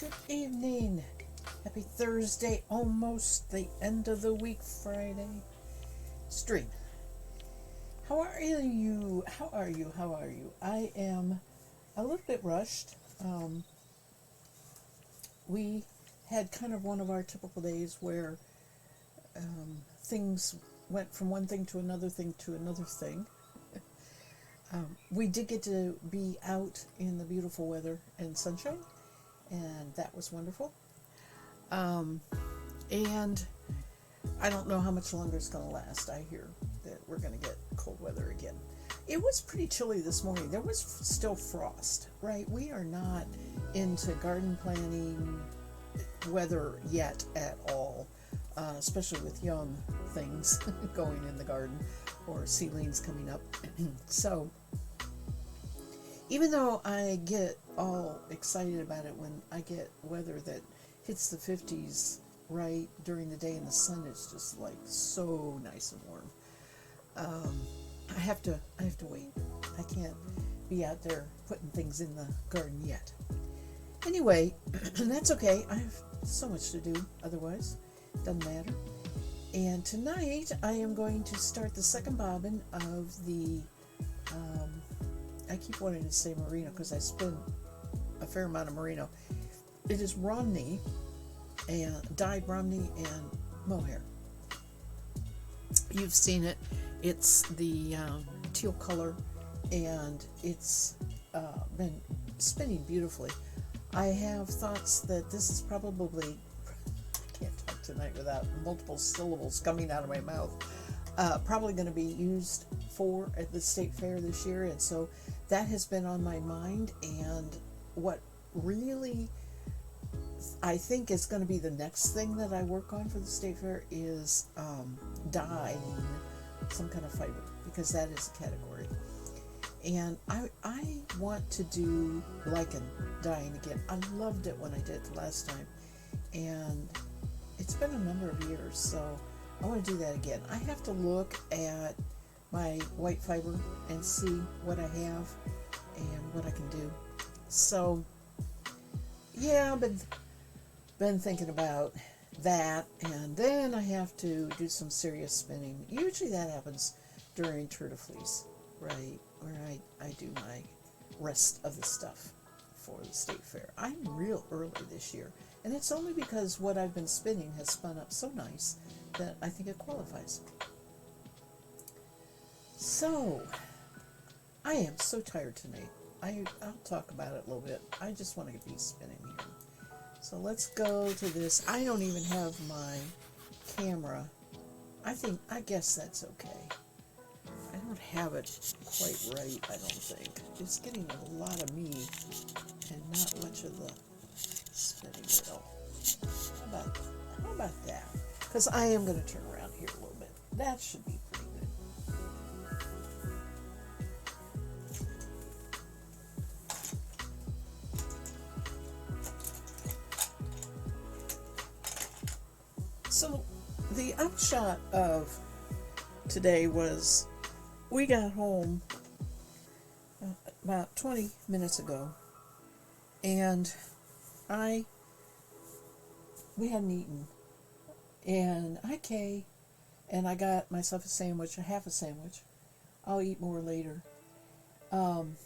Good evening. Happy Thursday, almost the end of the week, Friday. Stream. How are you? How are you? How are you? I am a little bit rushed. We had kind of one of our typical days where things went from one thing to another thing to another thing. We did get to be out in the beautiful weather and sunshine, and that was wonderful. And I don't know how much longer it's going to last. I hear that we're going to get cold weather again. It was pretty chilly this morning. There was still frost, right? We are not into garden planting weather yet at all, especially with young things going in the garden or seedlings coming up. So, even though I get all excited about it when I get weather that hits the 50s right during the day and the sun is just like so nice and warm, I have to wait. I can't be out there putting things in the garden yet. Anyway, that's okay. I have so much to do otherwise. Doesn't matter. And tonight I am going to start the second bobbin of the I keep wanting to say merino because I spin a fair amount of merino. It is Romney and dyed Romney and mohair. You've seen it. It's the teal color, and it's been spinning beautifully. I have thoughts that this is probably, I can't talk tonight without multiple syllables coming out of my mouth, probably going to be used for at the state fair this year, and so that has been on my mind. And what really I think is going to be the next thing that I work on for the state fair is dyeing some kind of fiber, because that is a category. And I want to do lichen dyeing again. I loved it when I did it the last time, and it's been a number of years, so I want to do that again. I have to look at my white fiber and see what I have and what I can do. So yeah, I've been thinking about that, and then I have to do some serious spinning. Usually that happens during Tour de Fleece, right, where I do my rest of the stuff for the state fair. I'm real early this year, and it's only because what I've been spinning has spun up so nice that I think it qualifies. So, I am so tired tonight. I'll talk about it a little bit. I just want to be spinning here. So let's go to this. I don't even have my camera. I guess that's okay. I don't have it quite right, I don't think. It's getting a lot of me and not much of the spinning wheel. How about that? Because I am going to turn around here a little bit. That should be pretty good. So the upshot of today was we got home about 20 minutes ago, and we hadn't eaten, and and I got myself a sandwich, a half a sandwich. I'll eat more later. And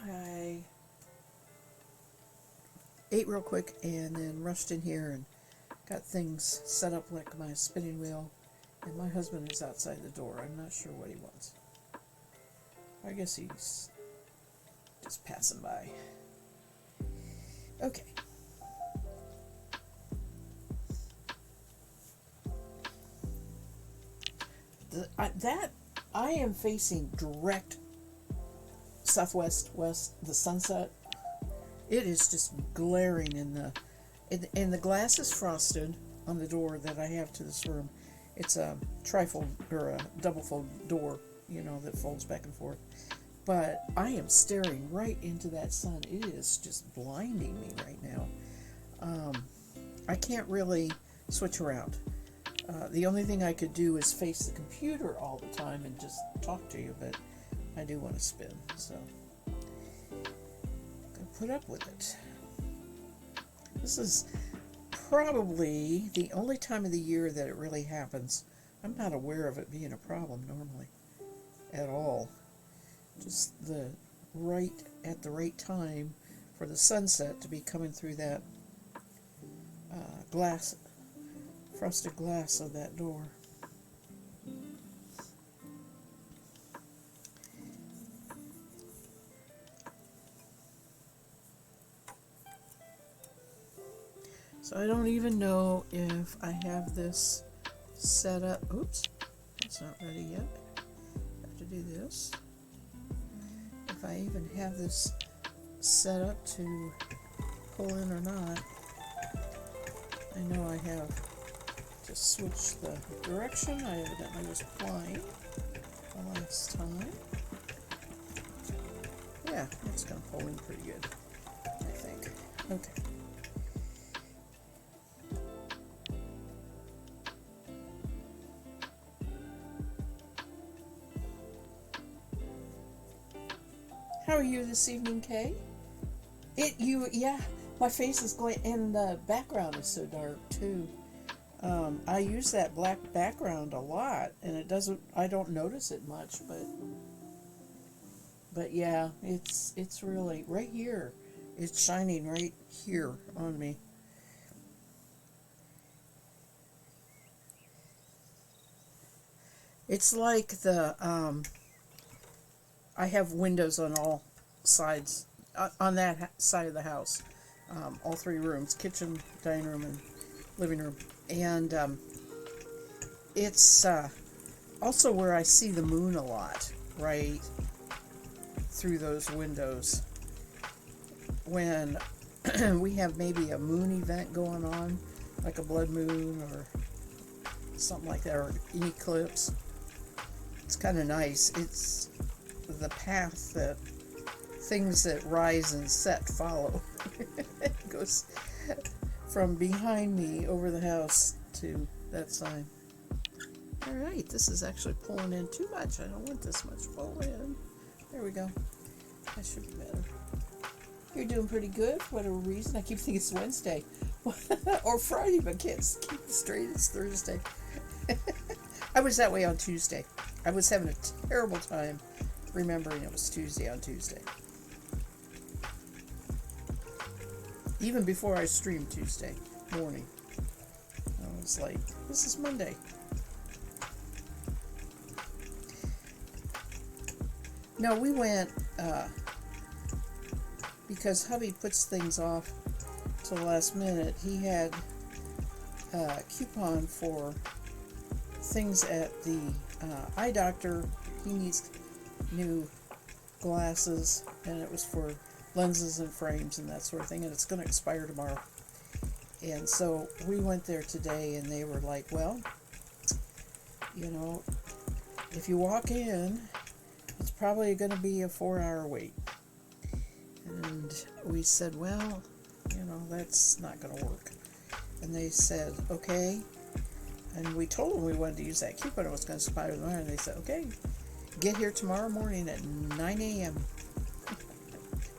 I ate real quick and then rushed in here and got things set up like my spinning wheel, and my husband is outside the door. I'm not sure what he wants. I guess he's just passing by. Okay. I am facing direct southwest west, the sunset. It is just glaring and the glass is frosted on the door that I have to this room. It's a trifold or a double fold door, that folds back and forth. But I am staring right into that sun. It is just blinding me right now. I can't really switch around. The only thing I could do is face the computer all the time and just talk to you, but I do want to spin, so I'm going to put up with it. This is probably the only time of the year that it really happens. I'm not aware of it being a problem normally at all. Just at the right time for the sunset to be coming through that frosted glass of that door. So I don't even know if I have this set up. Oops, it's not ready yet. I have to do this. If I even have this set up to pull in or not. I know I have to switch the direction. I evidently was blind the last time. Yeah, it's going to pull in pretty good, I think. Okay. How are you this evening, Kay? Yeah, my face is glowing, and the background is so dark, too. I use that black background a lot, and I don't notice it much, but yeah, it's really, right here, it's shining right here on me. It's like I have windows on all sides, on that side of the house, all three rooms, kitchen, dining room, and living room. And it's also where I see the moon a lot, right through those windows. When we have maybe a moon event going on, like a blood moon or something like that, or an eclipse, it's kind of nice. It's the path that things that rise and set follow. It goes from behind me over the house to that sign. Alright, this is actually pulling in too much. I don't want this much pull in. There we go. That should be better. You're doing pretty good for whatever reason. I keep thinking it's Wednesday. Or Friday, but can't keep it straight. It's Thursday. I was that way on Tuesday. I was having a terrible time remembering it was Tuesday on Tuesday. Even before I streamed Tuesday morning, I was like, this is Monday. No, we went, because hubby puts things off till the last minute. He had a coupon for things at the eye doctor. He needs new glasses, and it was for lenses and frames and that sort of thing, and it's going to expire tomorrow. And so we went there today, and they were like, well, you know, if you walk in, it's probably going to be a 4-hour wait. And we said, well, you know, that's not going to work. And they said, okay. And we told them we wanted to use that coupon. It was going to expire tomorrow. And they said, okay, get here tomorrow morning at 9 a.m.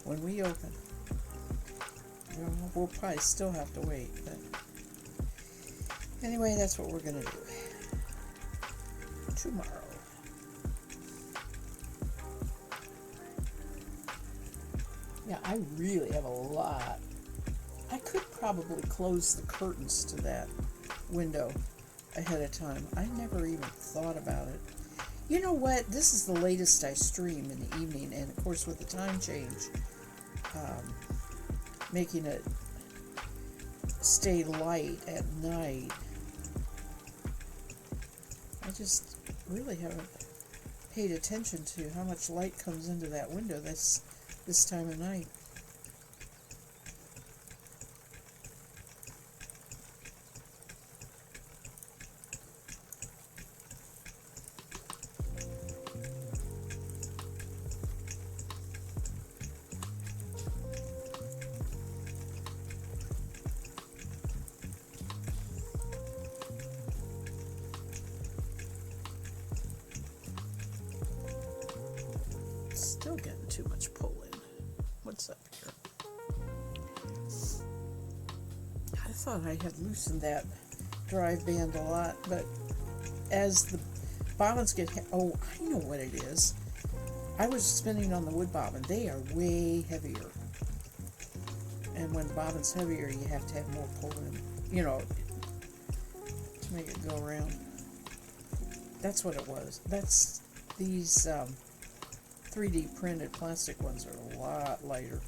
when we open. You know, we'll probably still have to wait. But anyway, that's what we're going to do tomorrow. Yeah, I really have a lot. I could probably close the curtains to that window ahead of time. I never even thought about it. You know what? This is the latest I stream in the evening, and of course with the time change, making it stay light at night, I just really haven't paid attention to how much light comes into that window this time of night. Still getting too much pull in. What's up here? I thought I had loosened that drive band a lot, but as the bobbins get... Oh, I know what it is. I was spinning on the wood bobbin. They are way heavier. And when the bobbin's heavier, you have to have more pull in, you know, to make it go around. That's what it was. That's these 3D printed plastic ones are a lot lighter.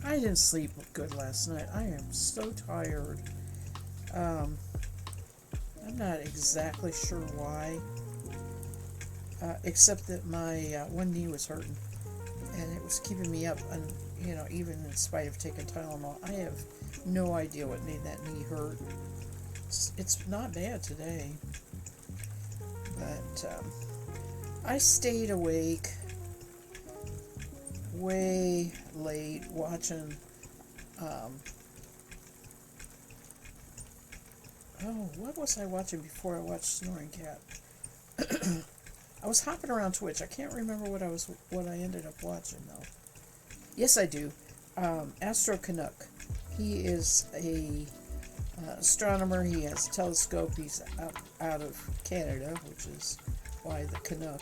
I didn't sleep good last night. I am so tired. I'm not exactly sure why, except that my one knee was hurting, and it was keeping me up. And you know, even in spite of taking Tylenol, I have no idea what made that knee hurt. It's not bad today, but I stayed awake way late watching what was I watching before I watched Snoring Cat? I was hopping around Twitch. I can't remember what I ended up watching though. Yes, I do. Astro Canuck. He is a astronomer. He has a telescope. He's out of Canada, which is why the Canuck.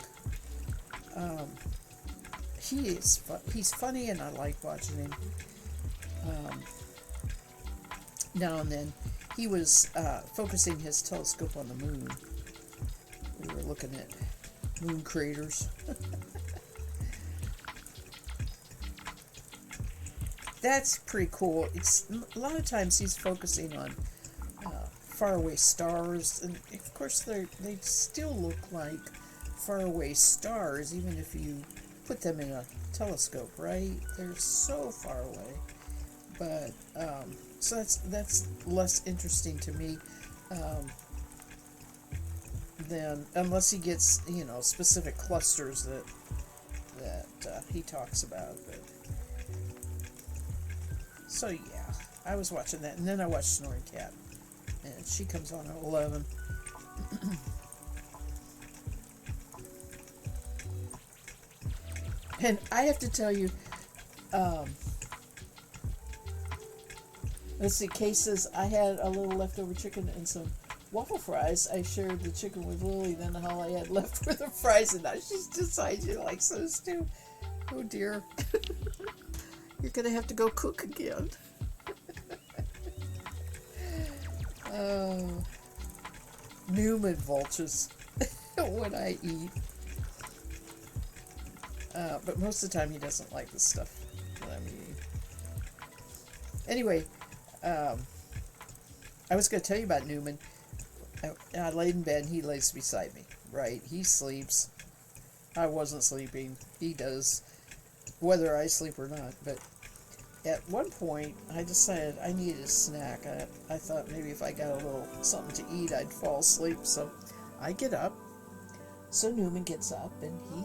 He's funny, and I like watching him. Now and then, he was focusing his telescope on the moon. We were looking at moon craters. That's pretty cool. It's a lot of times he's focusing on faraway stars, and of course they still look like faraway stars, even if you put them in a telescope, right? They're so far away. But so that's less interesting to me than, unless he gets, you know, specific clusters that he talks about. But so yeah, I was watching that, and then I watched Snoring Cat, and she comes on at 11. And I have to tell you, let's see, cases, I had a little leftover chicken and some waffle fries. I shared the chicken with Lily, then all I had left were the fries, and now she's decided she likes those too. Oh dear. You're going to have to go cook again. Oh, Newman vultures when I eat. But most of the time he doesn't like the stuff that I'm eating. Anyway, I was going to tell you about Newman. I laid in bed and he lays beside me, right? He sleeps. I wasn't sleeping. He does, whether I sleep or not. But at one point, I decided I needed a snack. I thought maybe if I got a little something to eat, I'd fall asleep. So I get up. So Newman gets up and he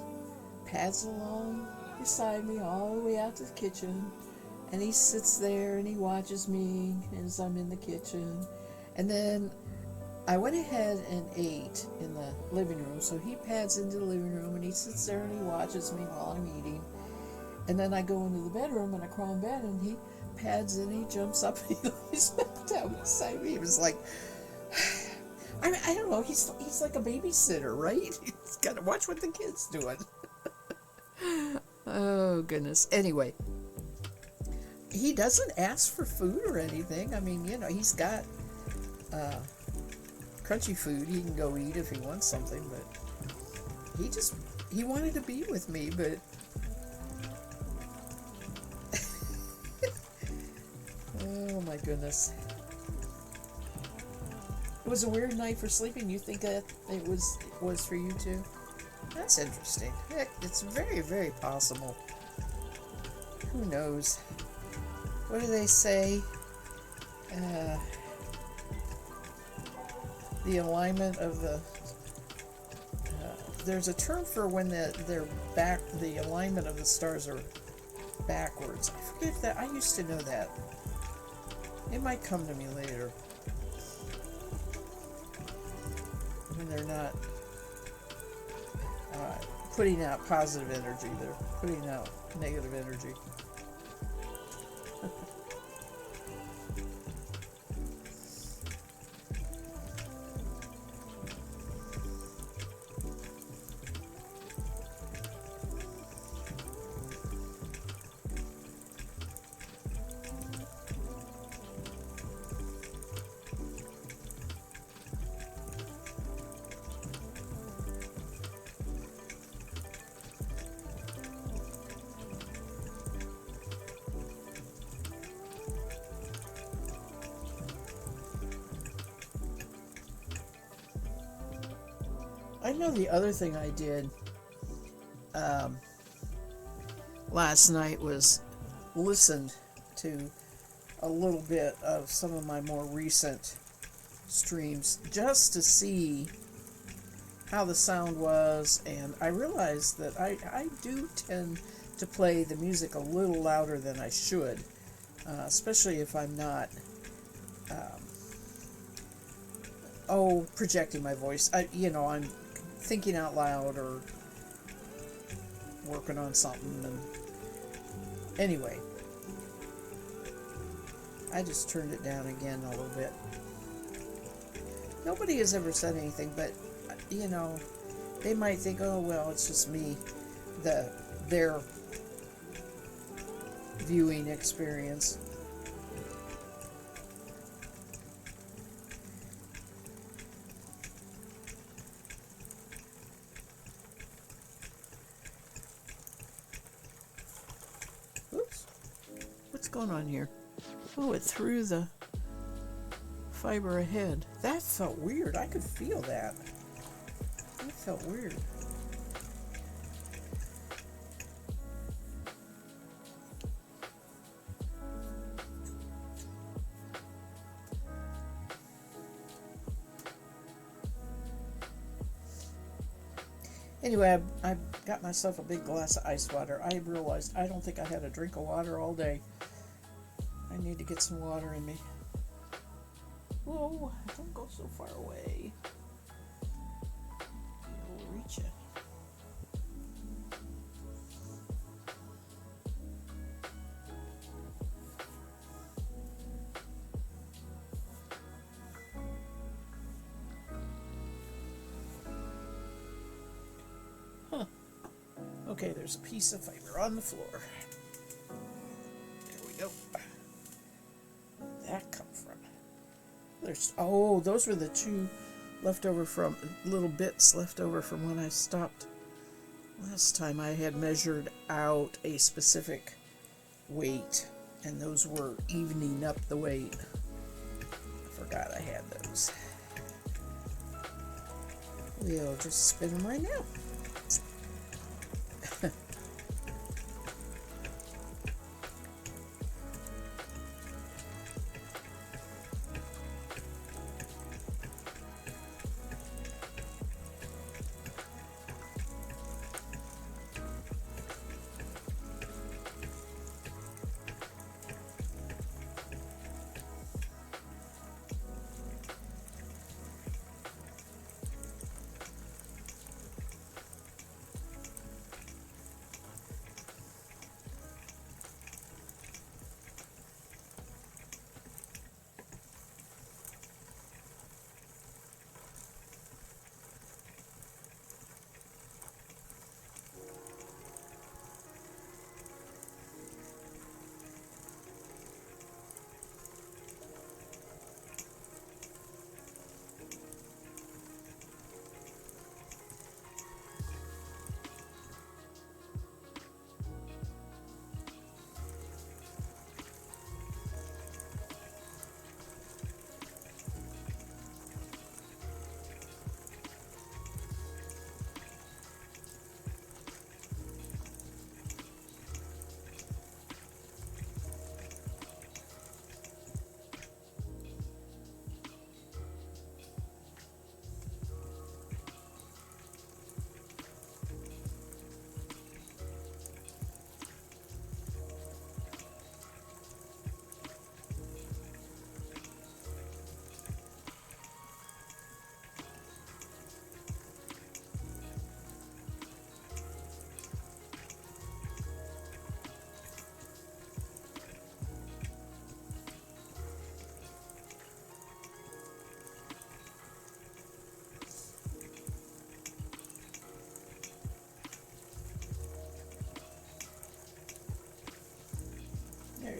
pads along beside me all the way out to the kitchen, and he sits there and he watches me as I'm in the kitchen. And then I went ahead and ate in the living room, so he pads into the living room and he sits there and he watches me while I'm eating. And then I go into the bedroom and I crawl in bed and he pads in, he jumps up and he lays back down beside me. It was like, I don't know, he's like a babysitter, right? He's got to watch what the kid's doing. Oh, goodness. Anyway, he doesn't ask for food or anything. I mean, you know, he's got crunchy food. He can go eat if he wants something, but he wanted to be with me, but oh, my goodness. It was a weird night for sleeping. You think that it was for you too? That's interesting. Heck, it's very, very possible. Who knows? what do they say? Uh, the alignment of the there's a term for when the alignment of the stars are backwards. I forget if that I used to know that. It might come to me later. When they're not putting out positive energy, they're putting out negative energy. I know the other thing I did last night was listened to a little bit of some of my more recent streams just to see how the sound was, and I realized that I do tend to play the music a little louder than I should, especially if I'm not projecting my voice. I'm thinking out loud or working on something, and anyway, I just turned it down again a little bit. Nobody has ever said anything, but they might think, oh well, it's just me, their viewing experience. Oops, what's going on here? Oh, it threw the fiber ahead. That felt weird. I could feel that. That felt weird. Anyway, I got myself a big glass of ice water. I realized I don't think I had a drink of water all day. I need to get some water in me. Whoa, don't go so far away. You'll reach it. Huh. Okay, there's a piece of fiber on the floor. There we go. Where'd that come from? Those were the two little bits left over from when I stopped last time. I had measured out a specific weight, and those were evening up the weight. I forgot I had those. We'll just spin them right now.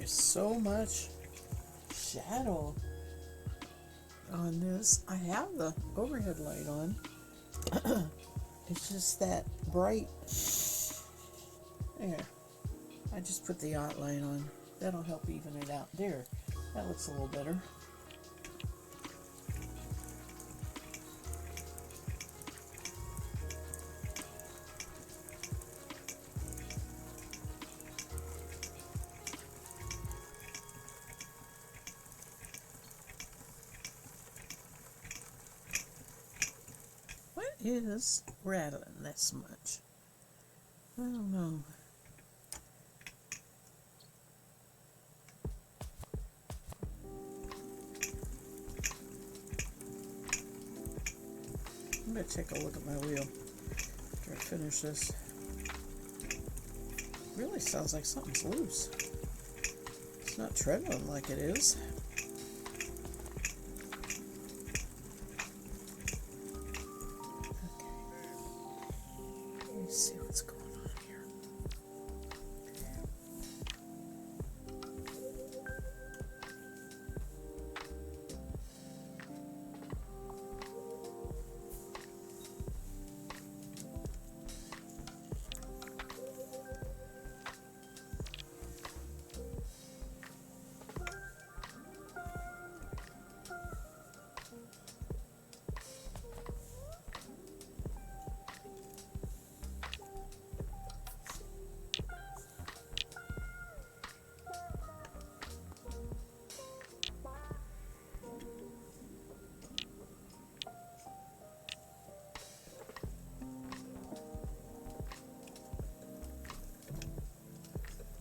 There's so much shadow on this. I have the overhead light on. It's just that bright. There. I just put the outline on. That'll help even it out. There. That looks a little better. What is rattling this much? I don't know. I'm going to take a look at my wheel after I finish this. Really sounds like something's loose. It's not treadling like it is. Okay. Let me see what's going on here.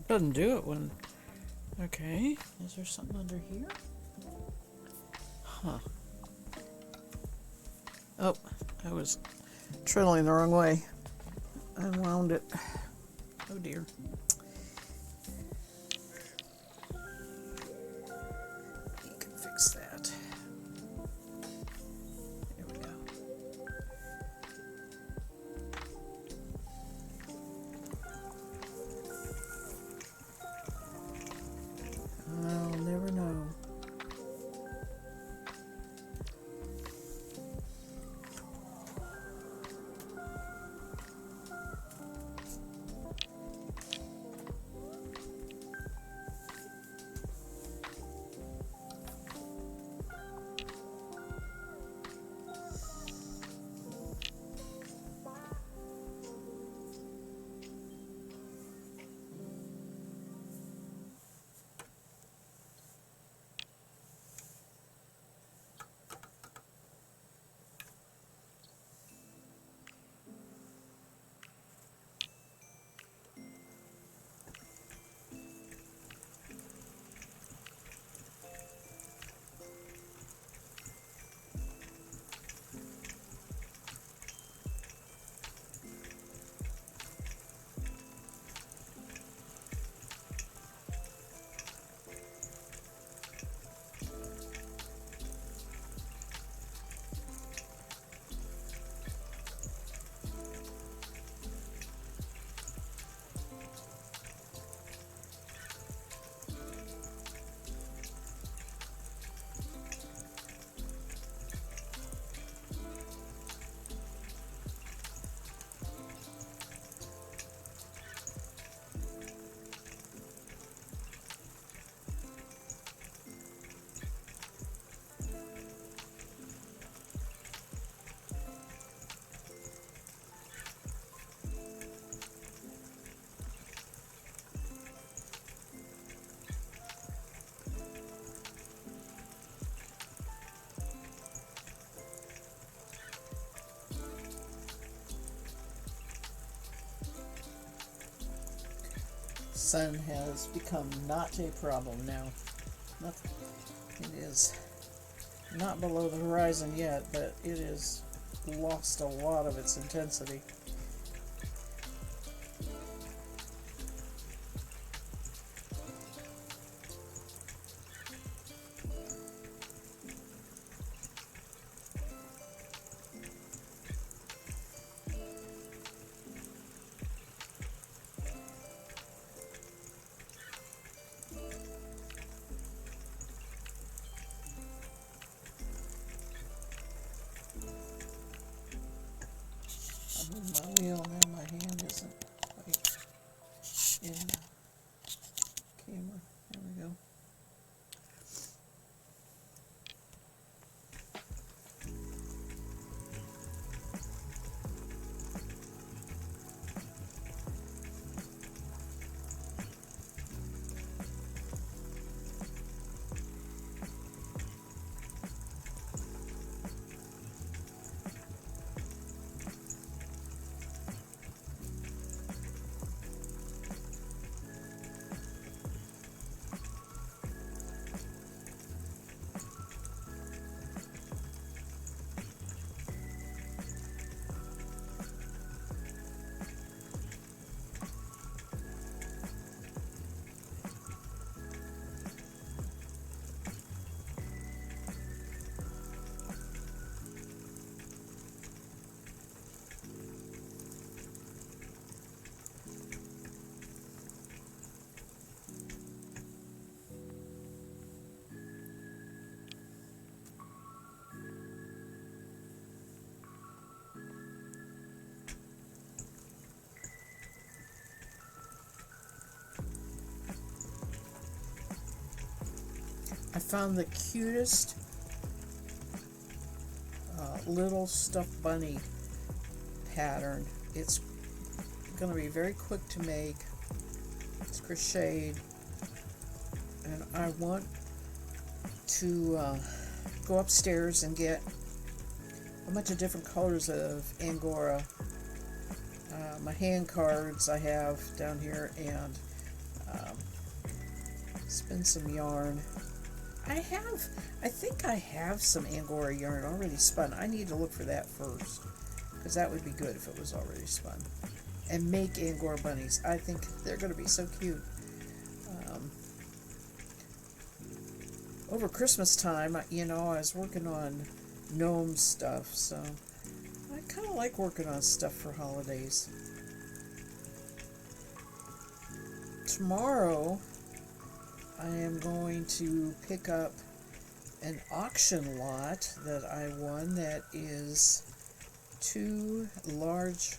Doesn't do it when... Okay, is there something under here? Huh. Oh, I was treadling the wrong way. I unwound it. Oh dear. You can fix that. There we go. I'll never know. Sun has become not a problem now. Nothing. It is not below the horizon yet, but it has lost a lot of its intensity. move my wheel now. My hand isn't quite in the camera. There we go. I found the cutest little stuffed bunny pattern. It's going to be very quick to make. It's crocheted, and I want to go upstairs and get a bunch of different colors of Angora. My hand cards I have down here, and spin some yarn. I think I have some Angora yarn already spun. I need to look for that first, because that would be good if it was already spun. And make Angora bunnies. I think they're going to be so cute. Over Christmas time, I was working on gnome stuff, so I kind of like working on stuff for holidays. Tomorrow, I am going to pick up an auction lot that I won that is 2 large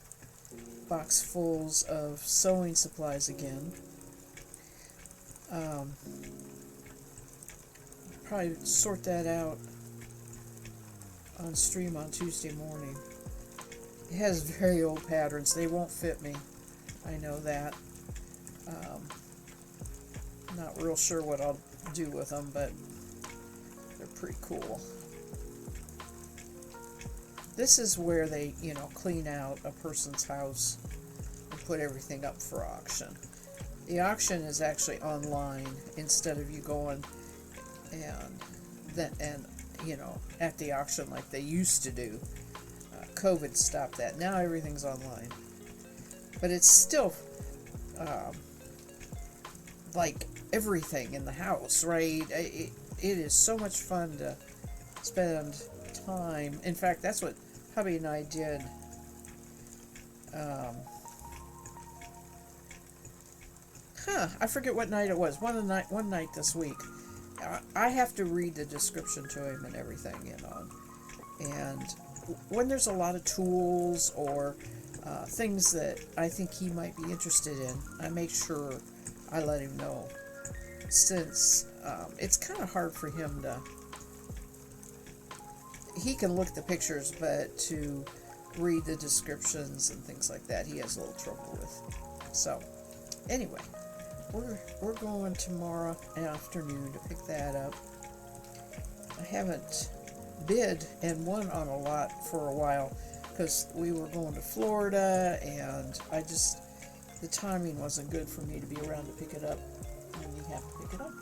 boxfuls of sewing supplies again. Probably sort that out on stream on Tuesday morning. It has very old patterns. They won't fit me. I know that. Not real sure what I'll do with them, but they're pretty cool. This is where they, clean out a person's house and put everything up for auction. The auction is actually online instead of you going and at the auction like they used to do. COVID stopped that. Now everything's online, but it's still like everything in the house, right? It is so much fun to spend time. In fact, that's what hubby and I did. I forget what night it was. One night this week. I have to read the description to him and everything, And when there's a lot of tools or things that I think he might be interested in, I make sure I let him know. Since it's kind of hard for him to... He can look at the pictures, but to read the descriptions and things like that, he has a little trouble with. So, anyway, we're going tomorrow afternoon to pick that up. I haven't bid and won on a lot for a while because we were going to Florida, and the timing wasn't good for me to be around to pick it up when you have to pick it up.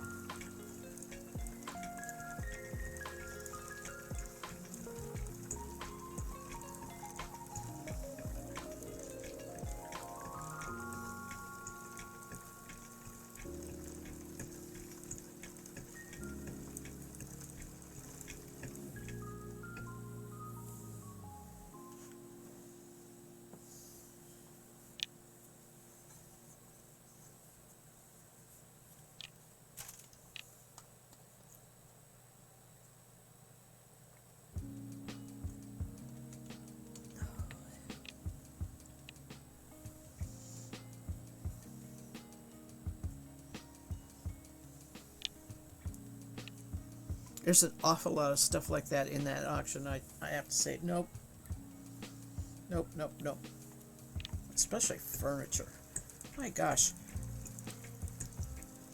There's an awful lot of stuff like that in that auction. I have to say, nope, nope, nope, nope. Especially furniture. My gosh.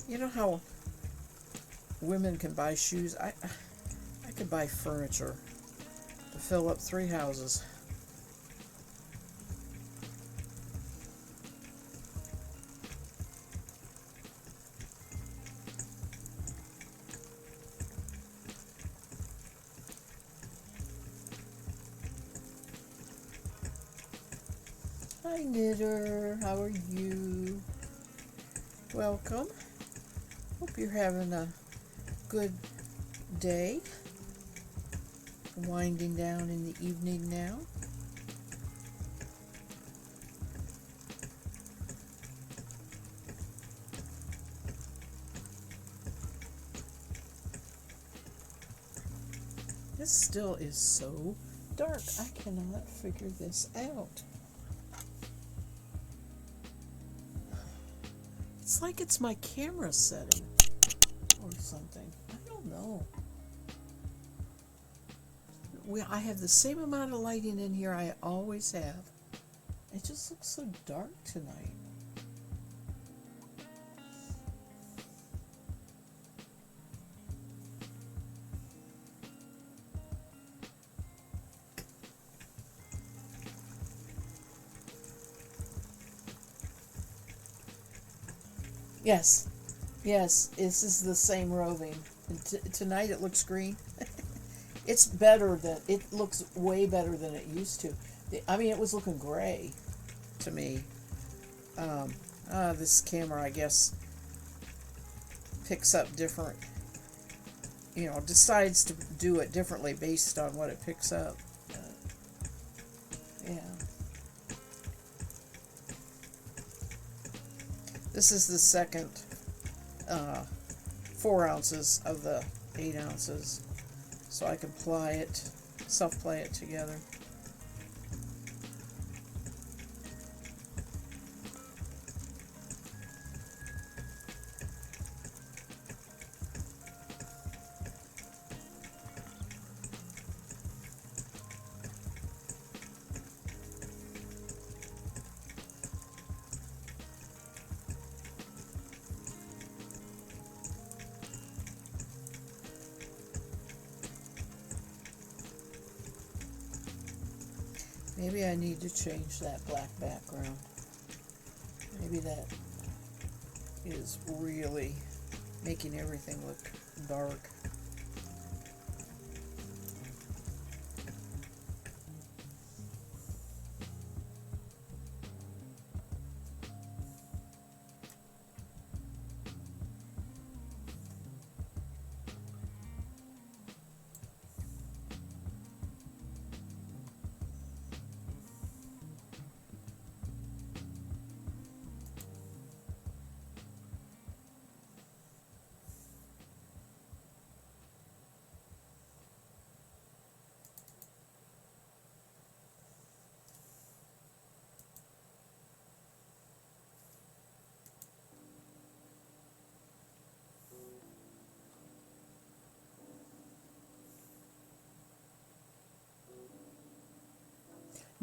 You know how women can buy shoes? I could buy furniture to fill up 3 houses. Hi Knitter, how are you? Welcome. Hope you're having a good day. Winding down in the evening now. This still is so dark. I cannot figure this out. It's like it's my camera setting or something. I don't know. I have the same amount of lighting in here I always have. It just looks so dark tonight. Yes, yes, this is the same roving. Tonight it looks green. It's better than, it looks way better than it used to. I mean, it was looking gray to me. This camera, I guess, picks up different, decides to do it differently based on what it picks up. Yeah. This is the second 4 ounces of the 8 ounces. So I can self-play it together. Maybe I need to change that black background. Maybe that is really making everything look dark.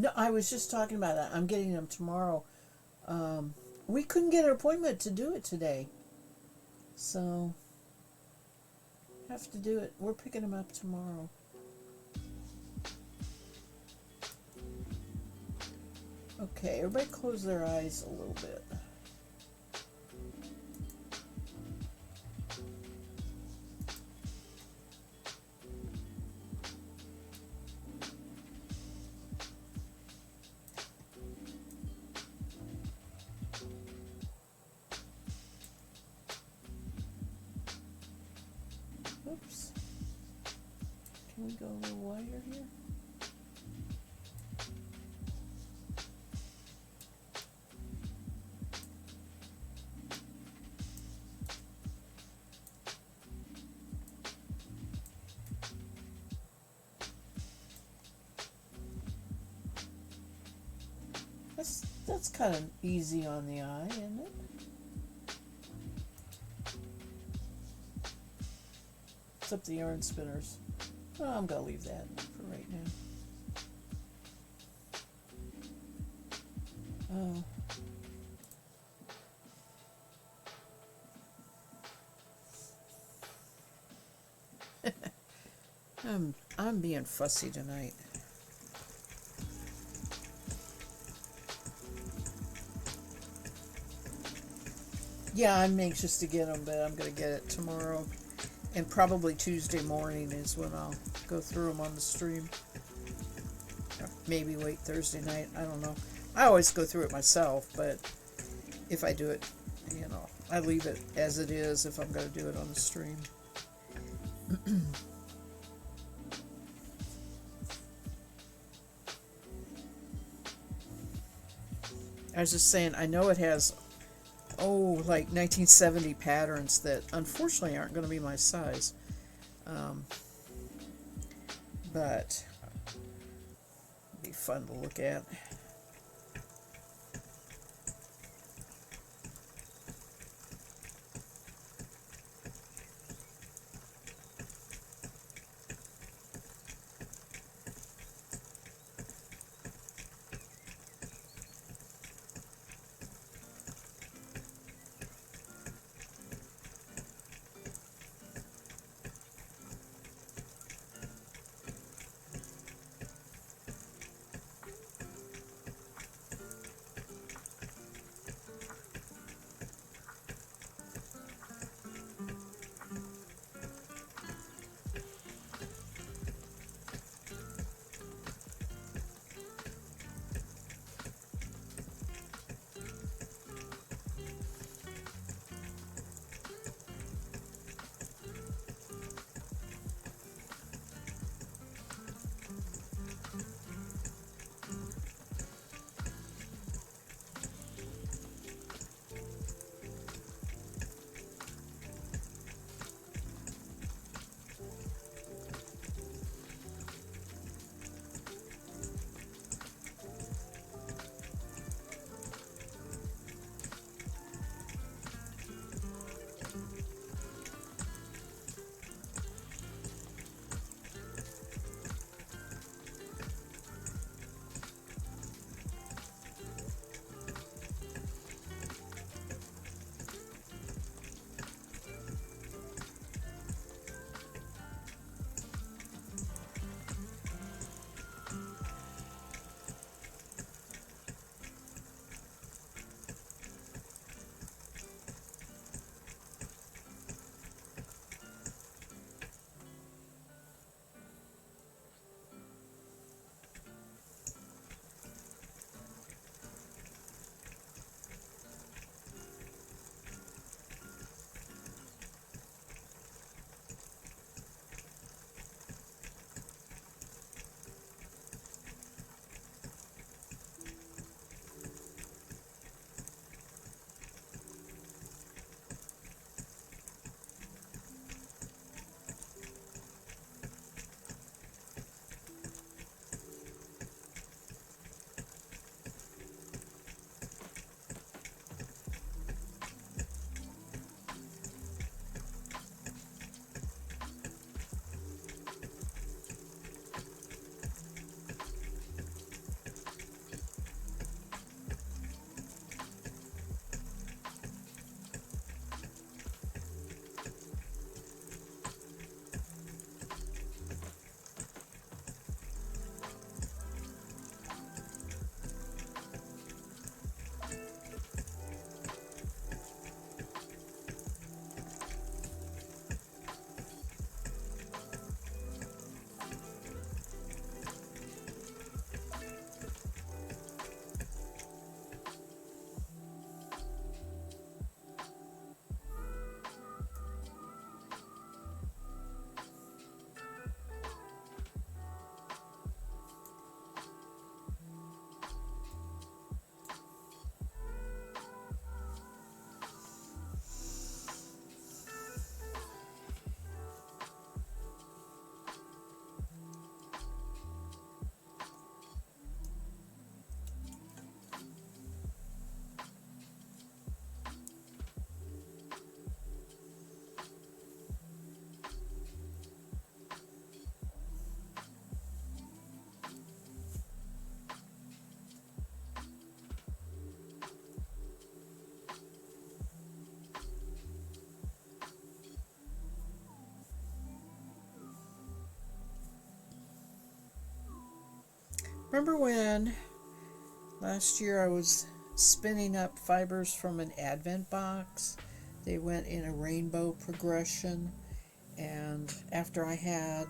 No, I was just talking about that. I'm getting them tomorrow. We couldn't get an appointment to do it today. So, have to do it. We're picking them up tomorrow. Okay, everybody close their eyes a little bit. Oops. Can we go a little wider here? That's kind of easy on the eye, isn't it? except the yarn spinners. Oh, I'm going to leave that for right now. I'm being fussy tonight. Yeah, I'm anxious to get them, but I'm going to get it tomorrow. And probably Tuesday morning is when I'll go through them on the stream. Or maybe wait Thursday night. I don't know. I always go through it myself, but if I do it, I leave it as it is if I'm going to do it on the stream. I was just saying, I know it has, like 1970 patterns that unfortunately aren't going to be my size. But it'd be fun to look at. Remember when last year I was spinning up fibers from an Advent box? They went in a rainbow progression, and after I had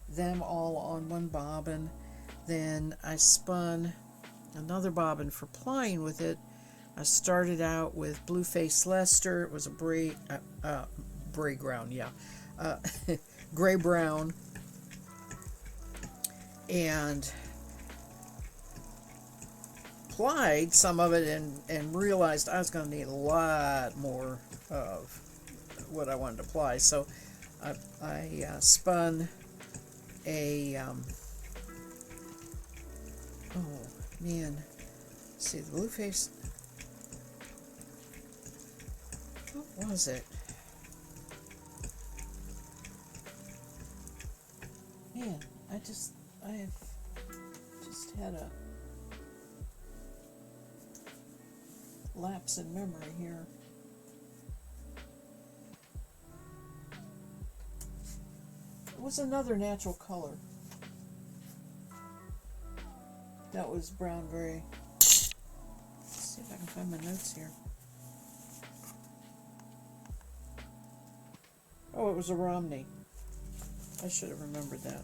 them all on one bobbin, then I spun another bobbin for plying with it. I started out with Blueface Leicester. It was a gray brown, yeah, uh, gray brown, and plied some of it and realized I was going to need a lot more of what I wanted to ply. So I spun a, oh man, let's see, the Blueface, what was it? Man, I have just had a lapse in memory here. It was another natural color that was brown gray. Let's see if I can find my notes here. Oh, it was a Romney. I should have remembered that.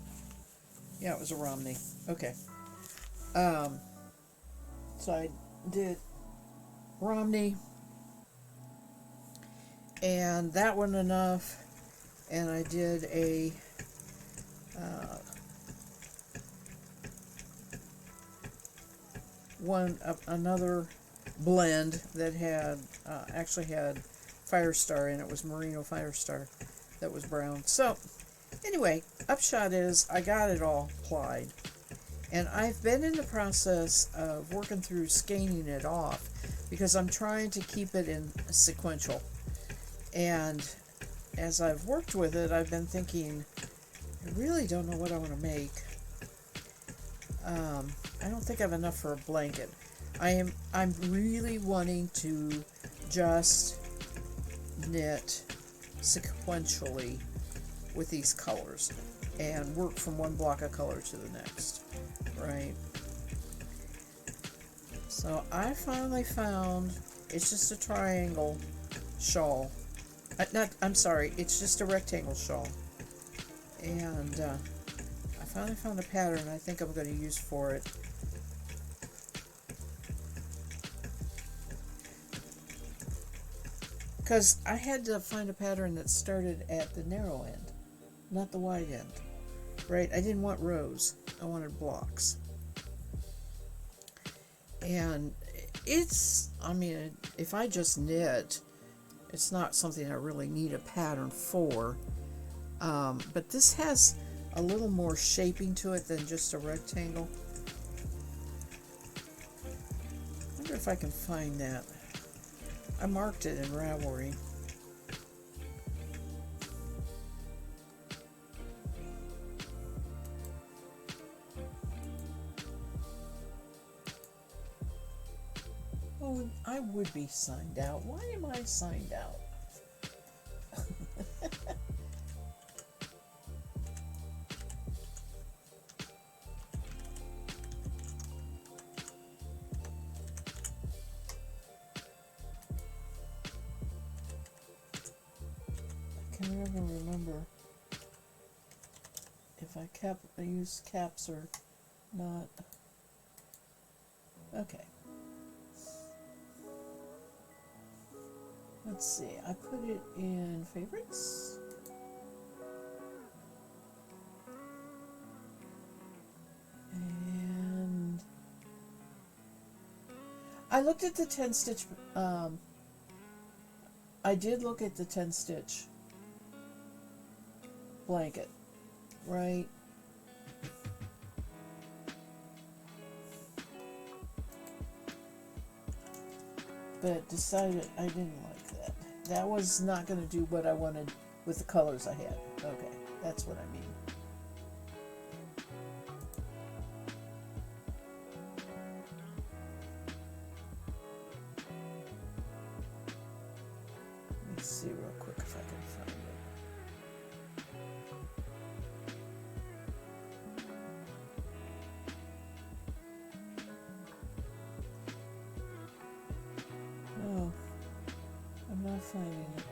Yeah, it was a Romney. Okay. So I did Romney, and that one enough, and I did another blend that had actually had Firestar in it. Was Merino Firestar that was brown. So anyway, upshot is I got it all plied, and I've been in the process of working through scanning it off because I'm trying to keep it in sequential. And as I've worked with it, I've been thinking, I really don't know what I want to make. I don't think I have enough for a blanket. I'm really wanting to just knit sequentially with these colors and work from one block of color to the next, right? So I finally found, it's just a triangle shawl. I'm sorry, it's just a rectangle shawl. And I finally found a pattern I think I'm going to use for it. Because I had to find a pattern that started at the narrow end, not the wide end, right? I didn't want rows, I wanted blocks. And it's, I mean, if I just knit, it's not something I really need a pattern for. But this has a little more shaping to it than just a rectangle. I wonder if I can find that. I marked it in Ravelry. Oh, I would be signed out. Why am I signed out? I can never remember if I used caps or not. Okay. Let's see, I put it in favorites. And I looked at the 10 stitch, I did look at the 10 stitch blanket, right? But decided I didn't like that. That was not going to do what I wanted with the colors I had. Okay, that's what I mean. Let me see real quick if I can find it. Oh, I'm not finding it.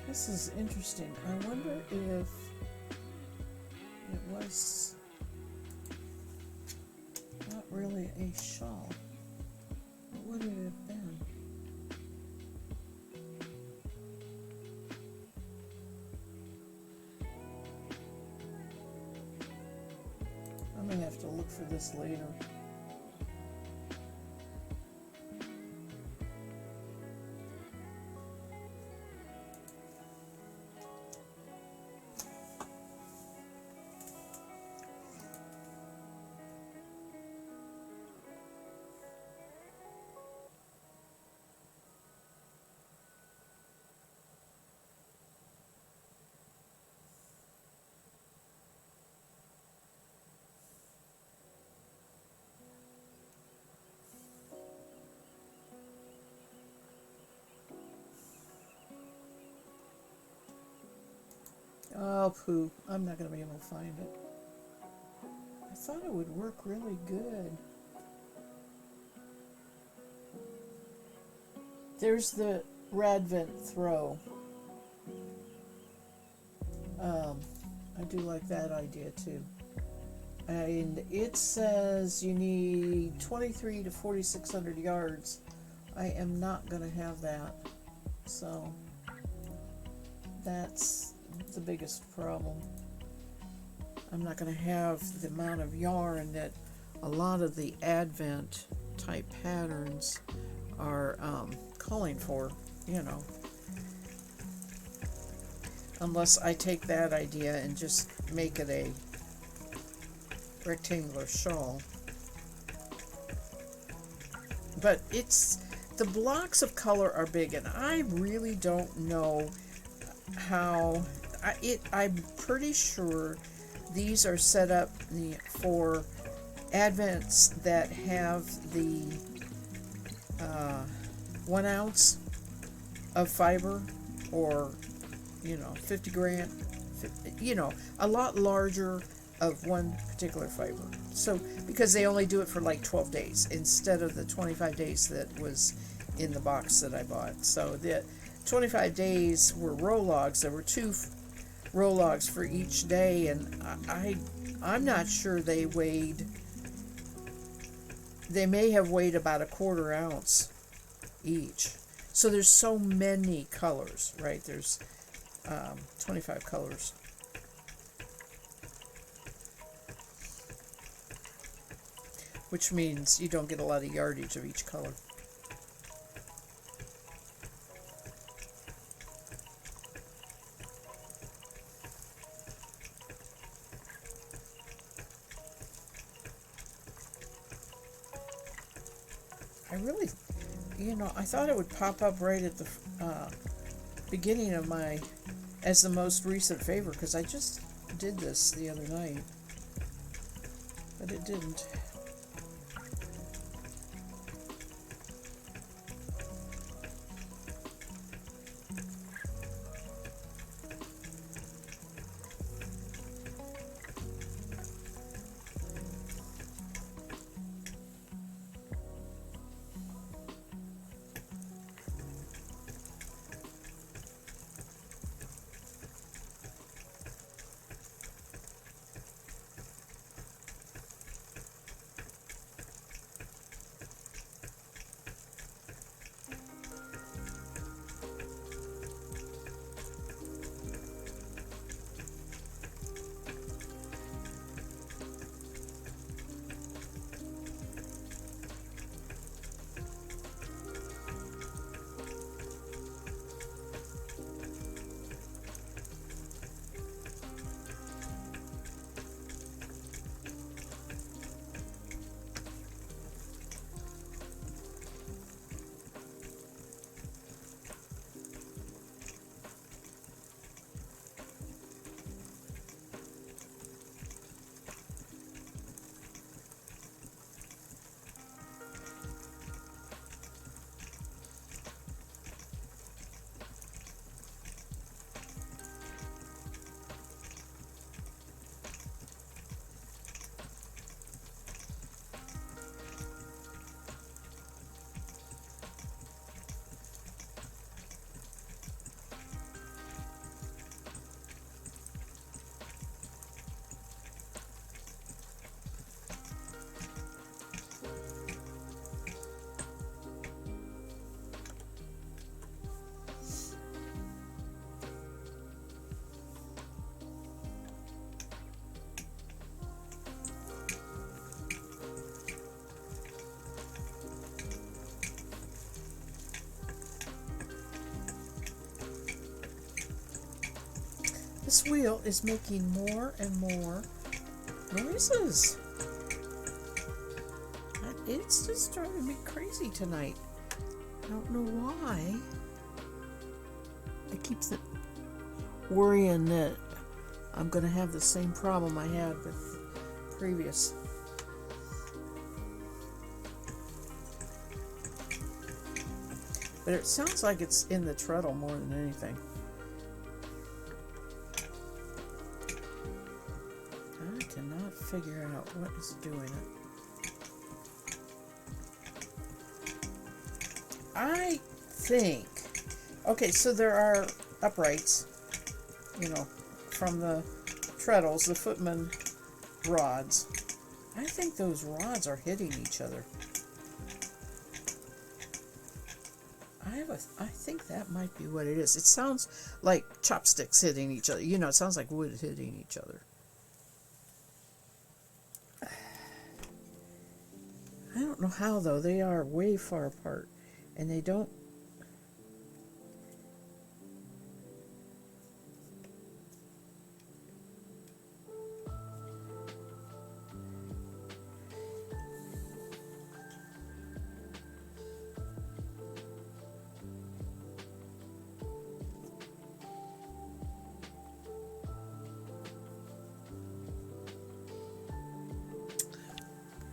This is interesting. I wonder if it was not really a shawl. What would it have been? I'm gonna have to look for this later. Oh, poo. I'm not going to be able to find it. I thought it would work really good. There's the Radvent throw. I do like that idea too. And it says you need 23 to 4,600 yards. I am not going to have that. So that's the biggest problem. I'm not going to have the amount of yarn that a lot of the Advent type patterns are calling for, you know. Unless I take that idea and just make it a rectangular shawl. But the blocks of color are big, and I really don't know how. I'm pretty sure these are set up for Advents that have the 1 ounce of fiber, or 50 gram, a lot larger of one particular fiber. So because they only do it for like 12 days instead of the 25 days that was in the box that I bought. So the 25 days were row logs. There were 2 row logs for each day, and I'm not sure they weighed. They may have weighed about 1/4 ounce each. So there's so many colors, right? There's 25 colors. Which means you don't get a lot of yardage of each color. I really, I thought it would pop up right at the beginning of as the most recent favor, because I just did this the other night, but it didn't. This wheel is making more and more noises. It's just driving me crazy tonight. I don't know why. I keep worrying that I'm going to have the same problem I had with previous. But it sounds like it's in the treadle more than anything. I cannot figure out what is doing it. I think, okay, so there are uprights, from the treadles, the footman rods. I think those rods are hitting each other. I think that might be what it is. It sounds like chopsticks hitting each other. It sounds like wood hitting each other. I don't know how, though. They are way far apart, and they don't.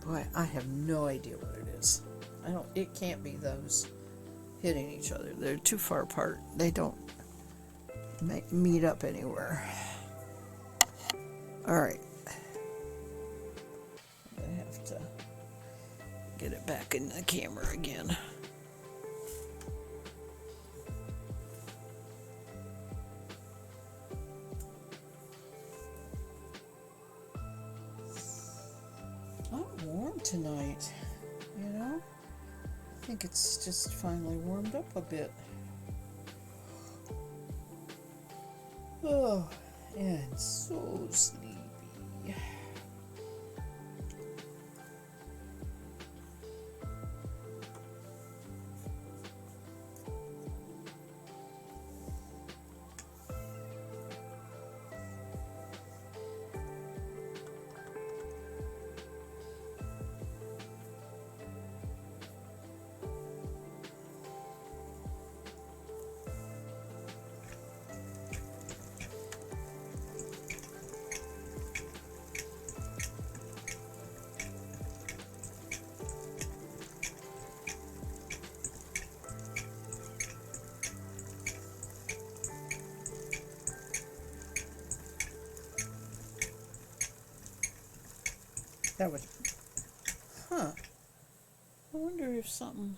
Boy, I have no idea what it is. It can't be those hitting each other. They're too far apart. They don't meet up anywhere. Alright. I have to get it back in the camera again. Warm tonight, I think it's just finally warmed up a bit. Oh, and so sleepy. That would, I wonder if something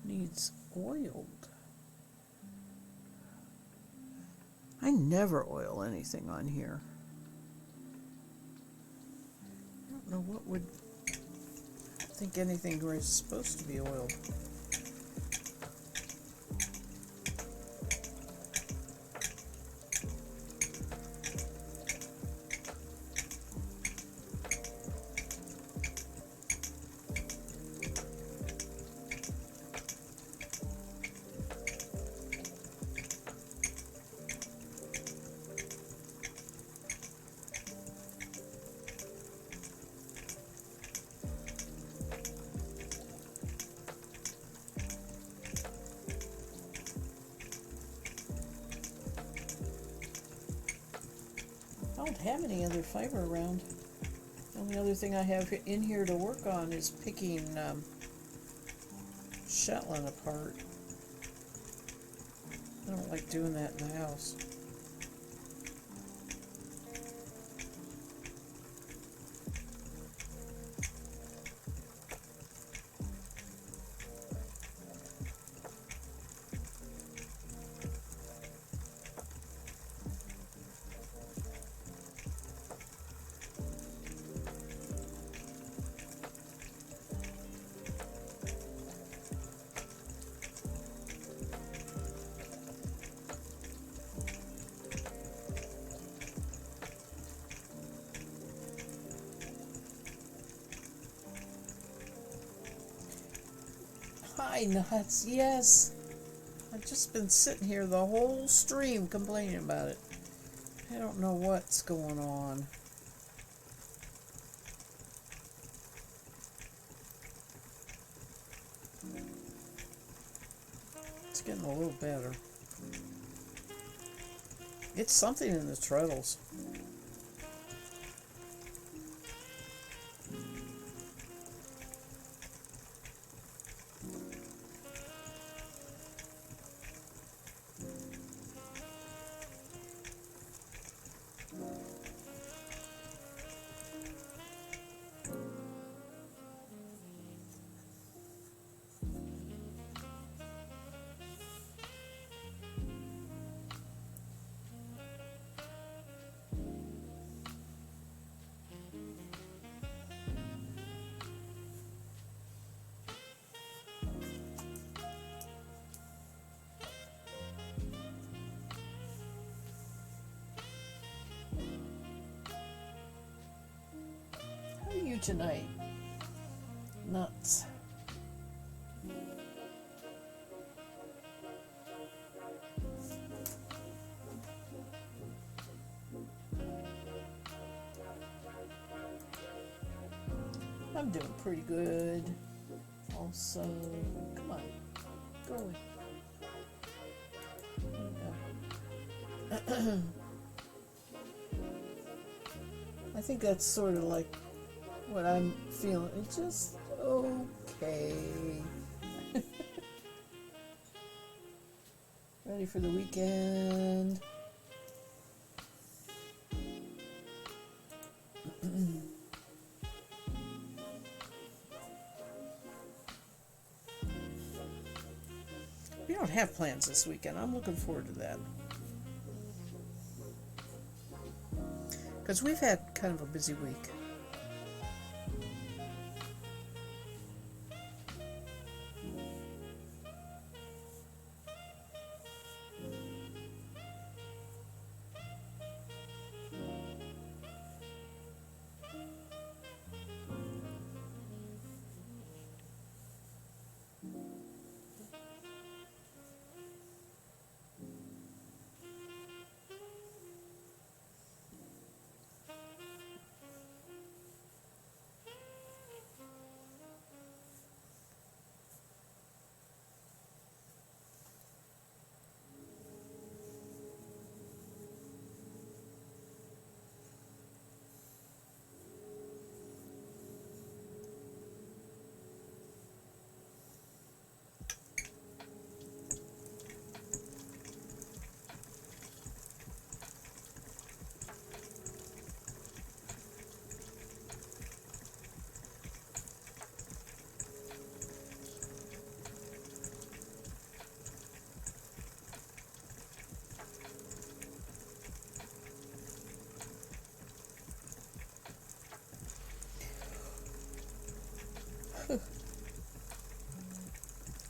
needs oiled. I never oil anything on here. I don't know what would, I don't think anything was supposed to be oiled. I don't have any other fiber around. The only other thing I have in here to work on is picking Shetland apart. I don't like doing that in the house. Hi, Nuts. Yes. I've just been sitting here the whole stream complaining about it. I don't know what's going on. It's getting a little better. It's something in the treadles. How are you tonight? Nuts. I'm doing pretty good. Also, come on, go away. There you go. I think that's sort of like what I'm feeling. It's just okay. Ready for the weekend. We don't have plans this weekend. I'm looking forward to that. Because we've had kind of a busy week.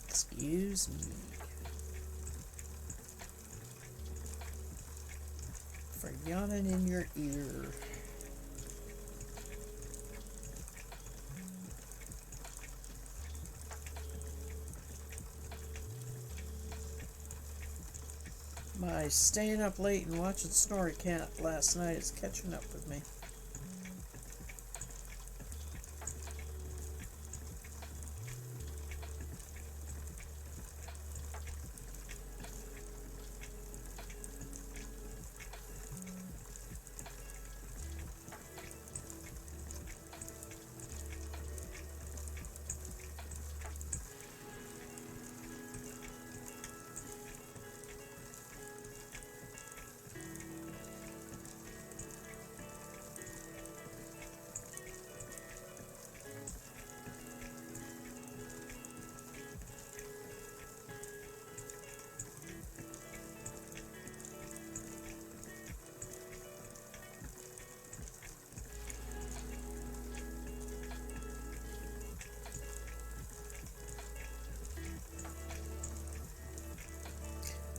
Excuse me for yawning in your ear. My staying up late and watching Snorri Cat last night is catching up with me.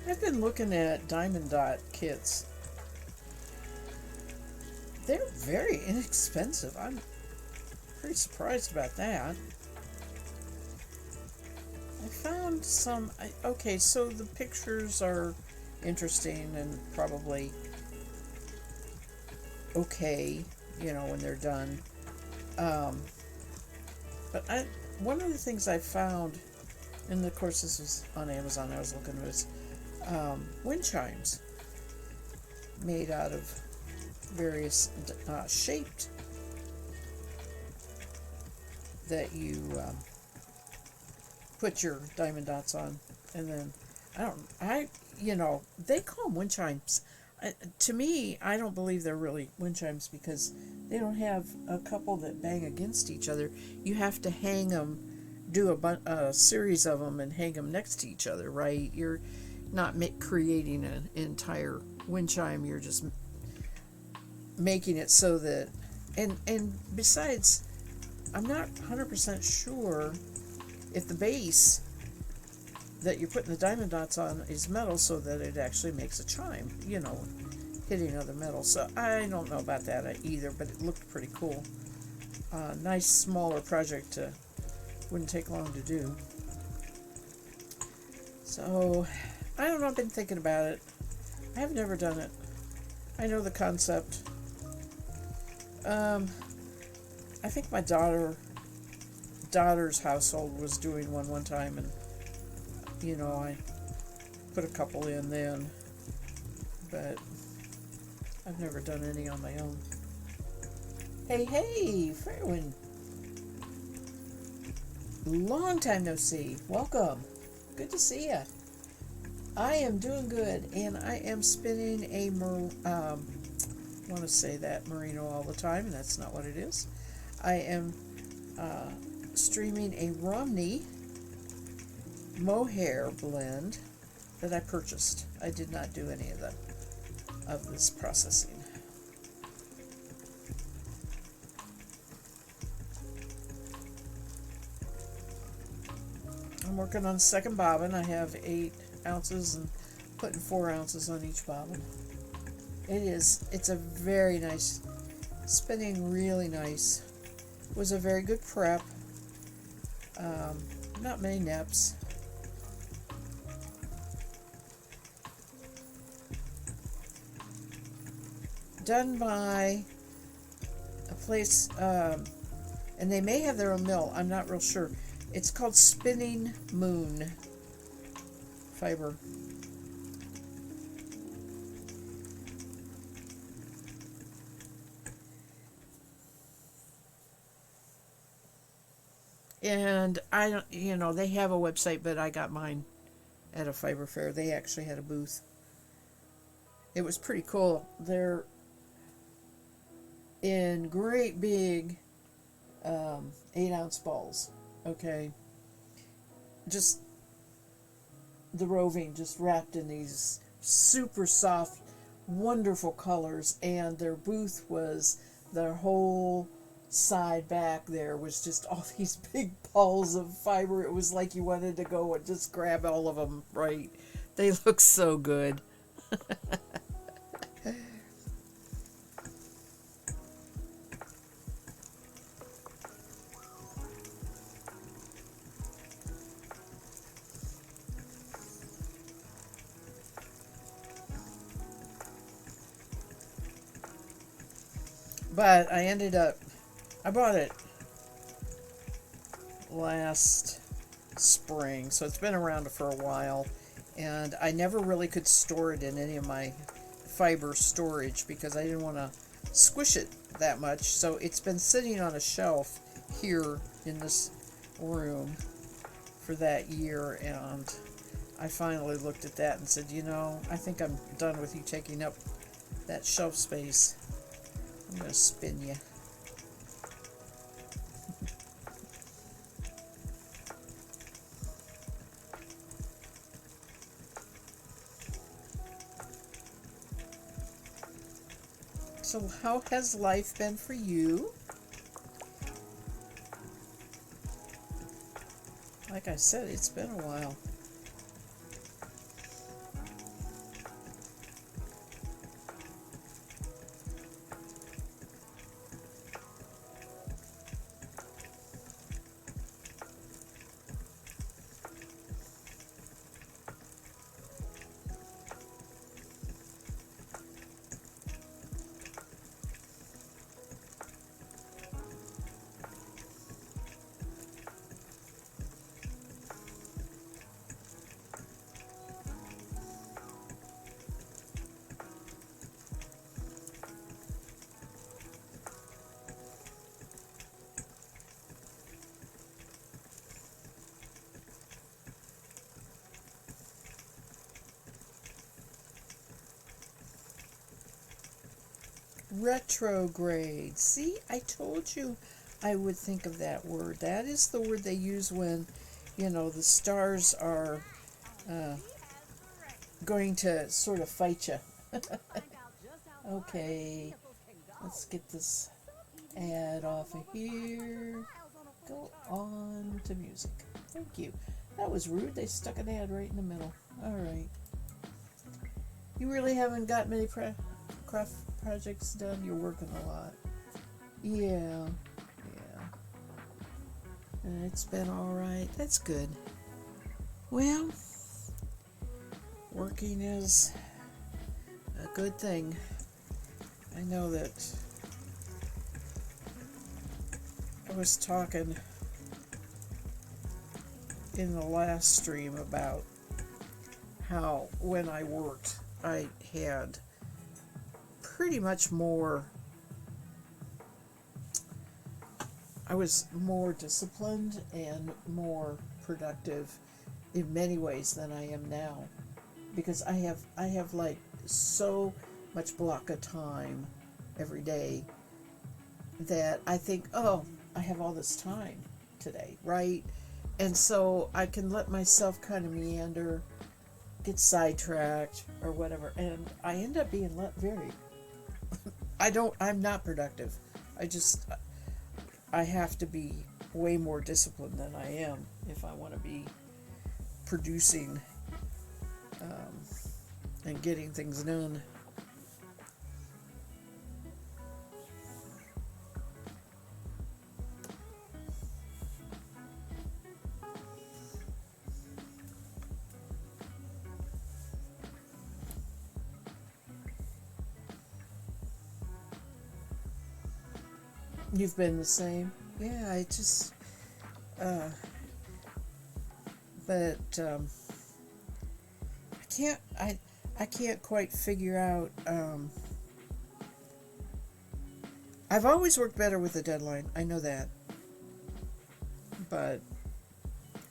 I've been looking at Diamond Dot kits. They're very inexpensive. I'm pretty surprised about that. I found some. Okay, so the pictures are interesting and probably okay, when they're done. Um, but one of the things I found, and of course this was on Amazon, I was looking, was wind chimes made out of various shaped that you put your diamond dots on, and then they call them wind chimes. To me, I don't believe they're really wind chimes because they don't have a couple that bang against each other. You have to hang them, do a series of them and hang them next to each other, right? You're not creating an entire wind chime. You're just making it so that, and besides, I'm not 100% sure if the base that you're putting the diamond dots on is metal so that it actually makes a chime, hitting other metal. So I don't know about that either, but it looked pretty cool. Nice smaller project, wouldn't take long to do. So I don't know, I've been thinking about it. I have never done it. I know the concept. I think my daughter's household was doing one time, and I put a couple in then, but I've never done any on my own. Hey, Fairwind. Long time no see. Welcome. Good to see ya. I am doing good, and I am spinning a want to say that merino all the time, and that's not what it is. I am streaming a Romney mohair blend that I purchased. I did not do any of this processing. I'm working on the second bobbin. I have 8 ounces and putting 4 ounces on each bobbin. It's a very nice, spinning really nice. It was a very good prep. Not many neps. Done by a place, and they may have their own mill. I'm not real sure. It's called Spinning Moon Fiber. And I don't, they have a website, but I got mine at a fiber fair. They actually had a booth. It was pretty cool. They're in great big 8-ounce balls. Okay. Just the roving, just wrapped in these super soft, wonderful colors. And their booth was their whole side back there was just all these big balls of fiber. It was like you wanted to go and just grab all of them, right? They look so good. But I bought it last spring, so it's been around for a while, and I never really could store it in any of my fiber storage because I didn't want to squish it that much. So it's been sitting on a shelf here in this room for that year, and I finally looked at that and said, I think I'm done with you taking up that shelf space. I'm going to spin you. So how has life been for you? Like I said, it's been a while. Retrograde. See, I told you I would think of that word. That is the word they use when, the stars are going to sort of fight you. Okay, let's get this ad off of here. Go on to music. Thank you. That was rude. They stuck an ad right in the middle. All right. You really haven't got many craft projects done? You're working a lot. Yeah. And it's been all right. That's good. Well, working is a good thing. I know that I was talking in the last stream about how when I worked, I had pretty much I was more disciplined and more productive in many ways than I am now, because I have like so much block of time every day that I think, oh, I have all this time today, right? And so I can let myself kind of meander, get sidetracked or whatever, and I end up being I'm not productive. I have to be way more disciplined than I am if I want to be producing and getting things done. You've been the same? Yeah, I just, but I can't quite figure out. I've always worked better with a deadline. I know that, but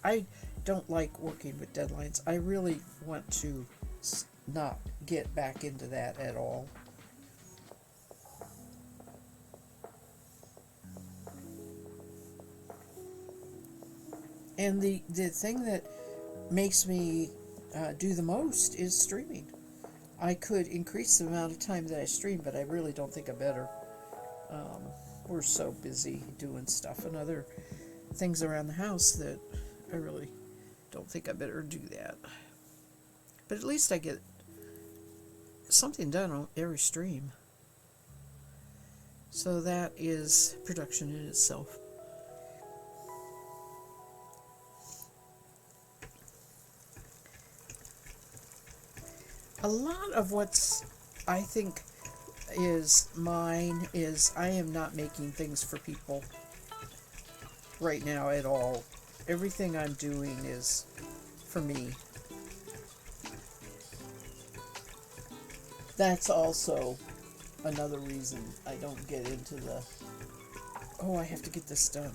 I don't like working with deadlines. I really want to not get back into that at all. And the thing that makes me do the most is streaming. I could increase the amount of time that I stream, but I really don't think I better. We're so busy doing stuff and other things around the house that I really don't think I better do that. But at least I get something done on every stream. So that is production in itself. A lot of what's, I think, is mine is I am not making things for people right now at all. Everything I'm doing is for me. That's also another reason I don't get into the, oh, I have to get this done.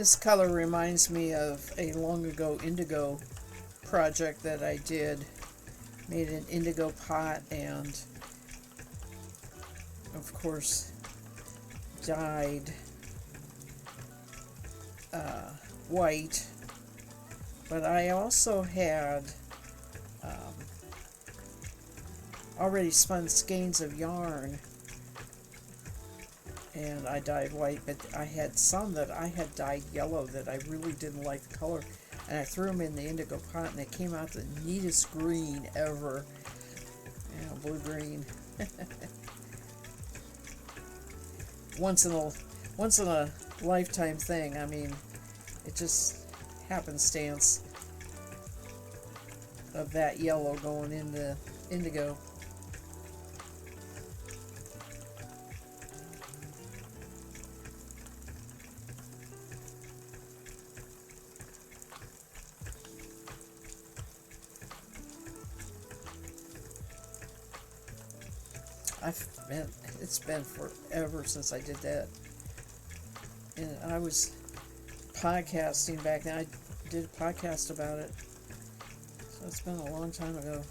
This color reminds me of a long ago indigo project that I did. Made an indigo pot and, of course, dyed white. But I also had already spun skeins of yarn and I dyed white, but I had some that I had dyed yellow that I really didn't like the color, and I threw them in the indigo pot and they came out the neatest green ever. Blue green. once in a lifetime thing. I mean, it just happenstance of that yellow going into indigo. It's been forever since I did that. And I was podcasting back then. I did a podcast about it. So it's been a long time ago.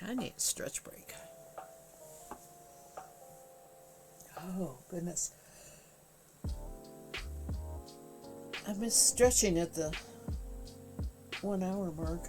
I need a stretch break. Oh, goodness. I miss stretching at the 1 hour mark.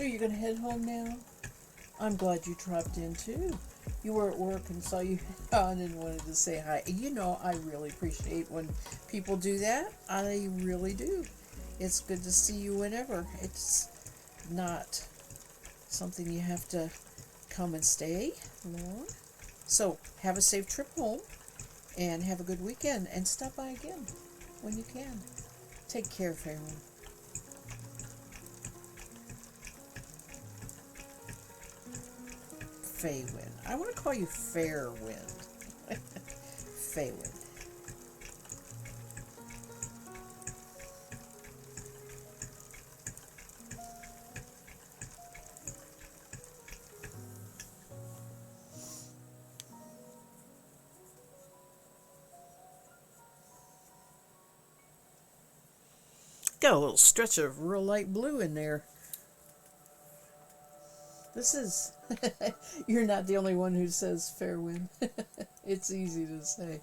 you're going to head home now? I'm glad you dropped in too. You were at work and saw you on and wanted to say hi. You know, I really appreciate when people do that. I really do. It's good to see you whenever. It's not something you have to come and stay long. So, have a safe trip home and have a good weekend and stop by again when you can. Take care, Fairwind. Faywind. I want to call you Fairwind. Faywind. Got a little stretch of real light blue in there. This is, you're not the only one who says Fairwind. It's easy to say.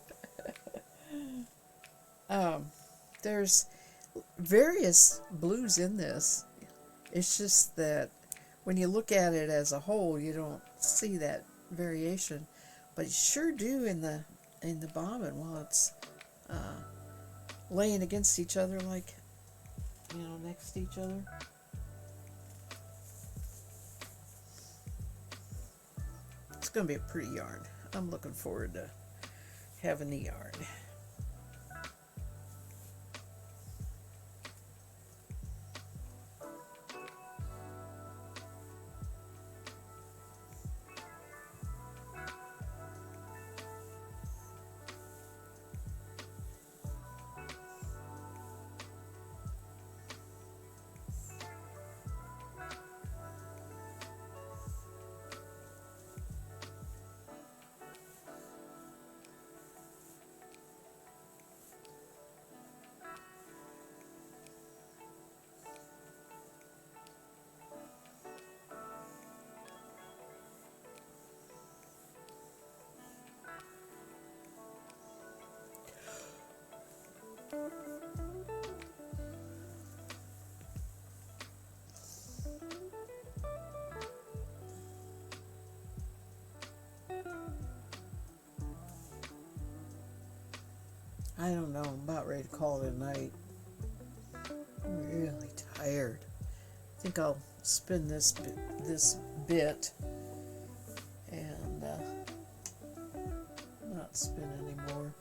There's various blues in this. It's just that when you look at it as a whole, you don't see that variation, but you sure do in the bobbin while it's laying against each other, like, you know, next to each other. It's going to be a pretty yarn. I'm looking forward to having the yarn. I don't know. I'm about ready to call it a night. I'm really tired. I think I'll spin this bit and not spin anymore.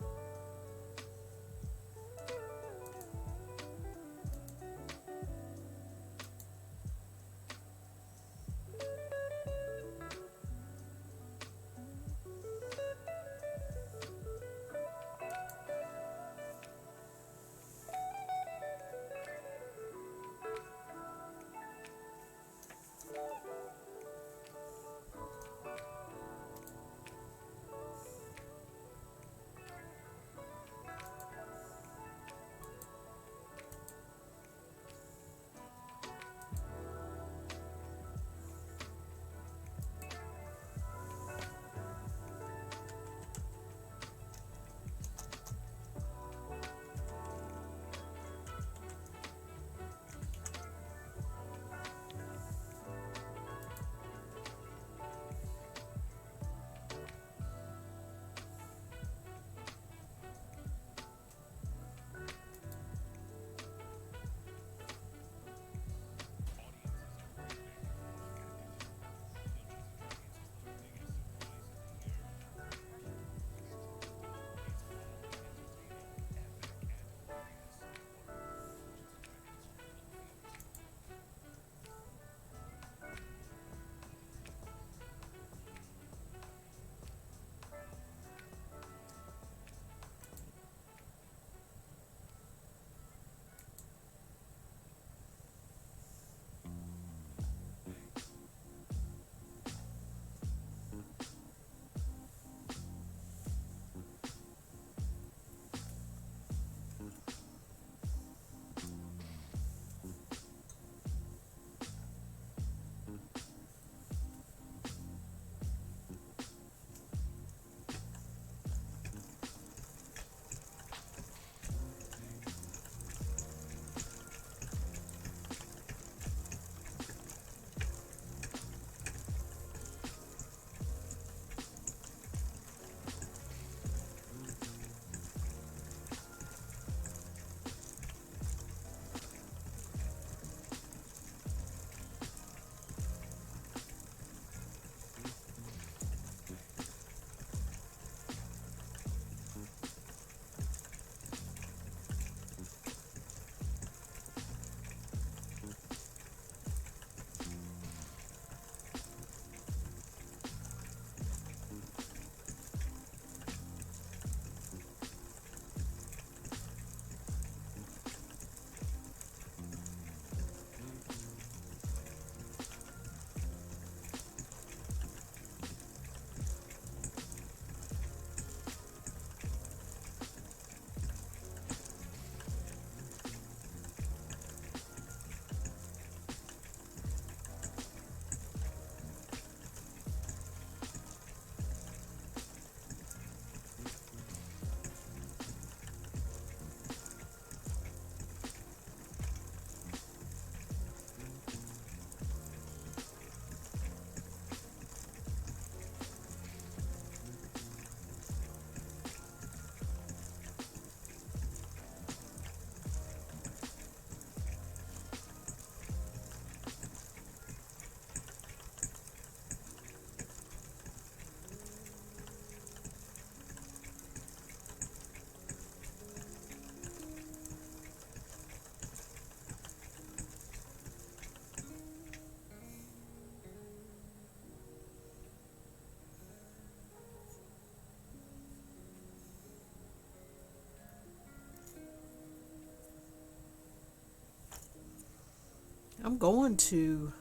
I'm going to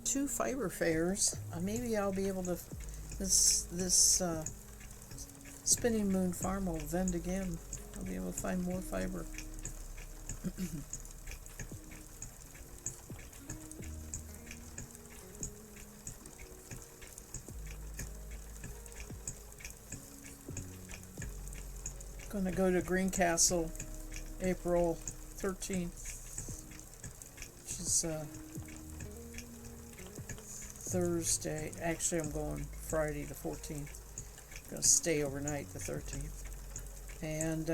two fiber fairs. Maybe I'll be able to. This spinning moon farm will vend again. I'll be able to find more fiber. Going to go to Greencastle April 13th, which is Thursday. Actually, I'm going Friday the 14th. I'm going to stay overnight the 13th. And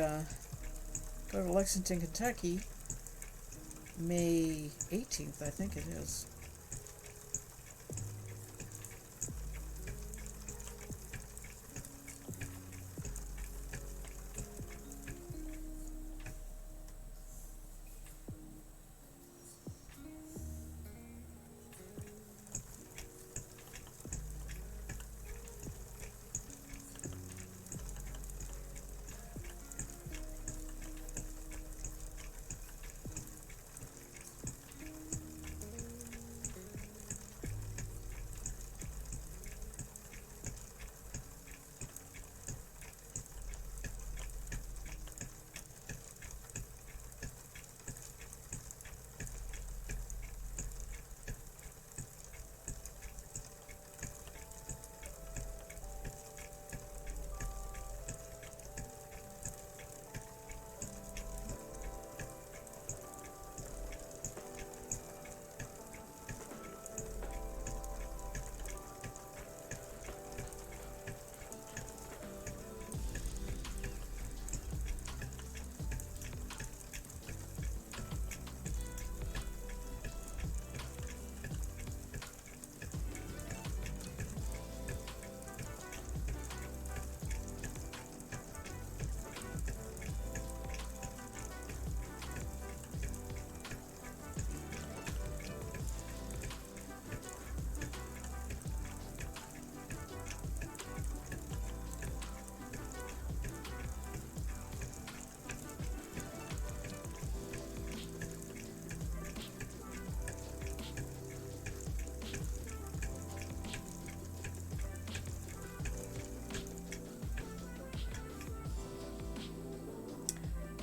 go to Lexington, Kentucky, May 18th, I think it is.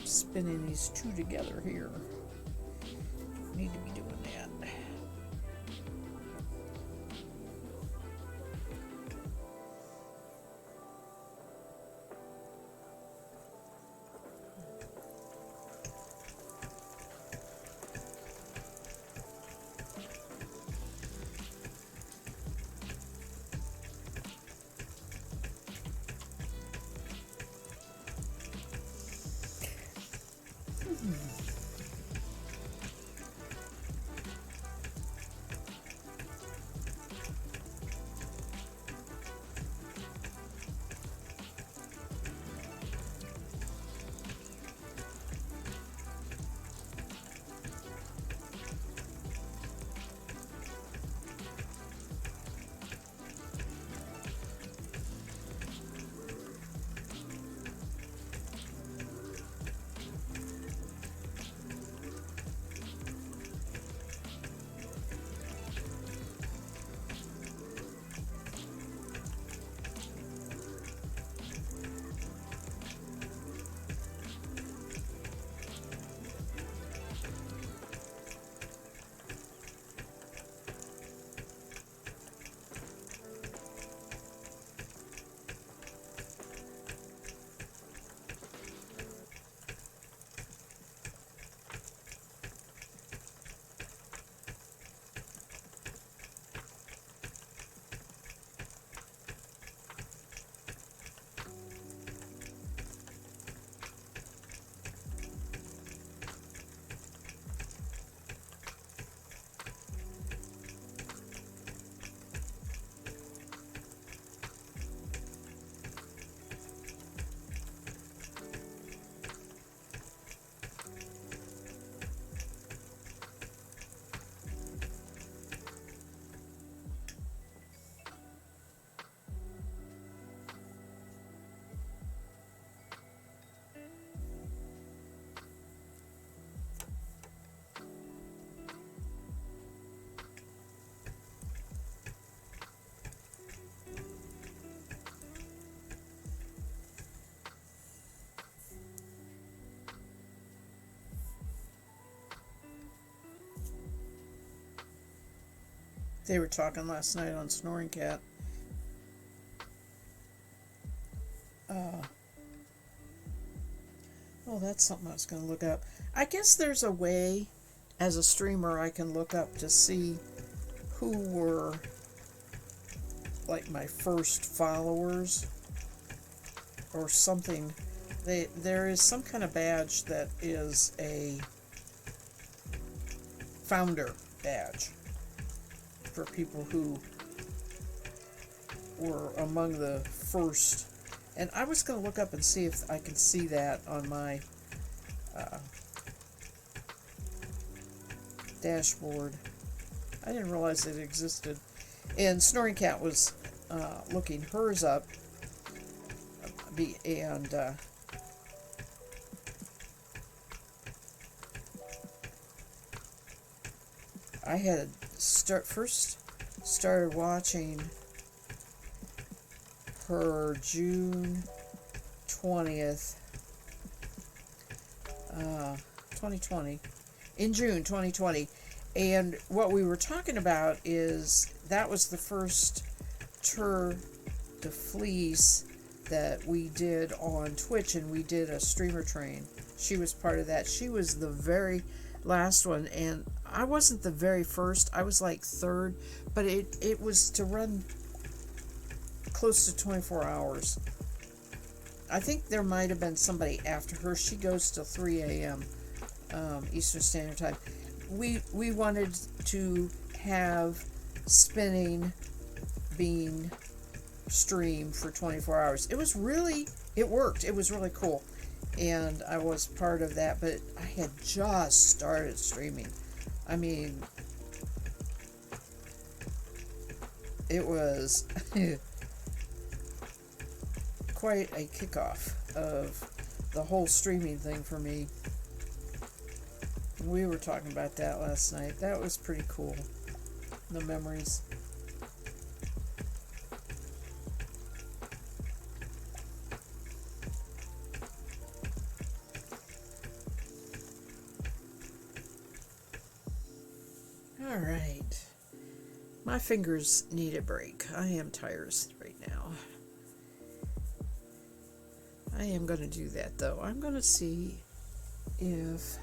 Spinning these two together here. Need to be doing that. They were talking last night on Snoring Cat. Oh, that's something I was going to look up. I guess there's a way, as a streamer, I can look up to see who were like my first followers or something. There is some kind of badge that is a founder badge for people who were among the first. And I was going to look up and see if I can see that on my dashboard. I didn't realize it existed. And Snoring Cat was looking hers up. And I had first started watching her June 20th, 2020, in June 2020. And what we were talking about is that was the first Tour de Fleece that we did on Twitch, and we did a streamer train. She was part of that. She was the very last one, and I wasn't the very first. I was like third, but it was to run close to 24 hours. I think there might have been somebody after her. She goes till 3 a.m. Eastern Standard Time. We wanted to have spinning being stream for 24 hours. It worked. It was really cool. And I was part of that, but I had just started streaming. I mean, it was quite a kickoff of the whole streaming thing for me. We were talking about that last night. That was pretty cool. The memories. All right. My fingers need a break. I am tired right now. I am going to do that, though. I'm going to see if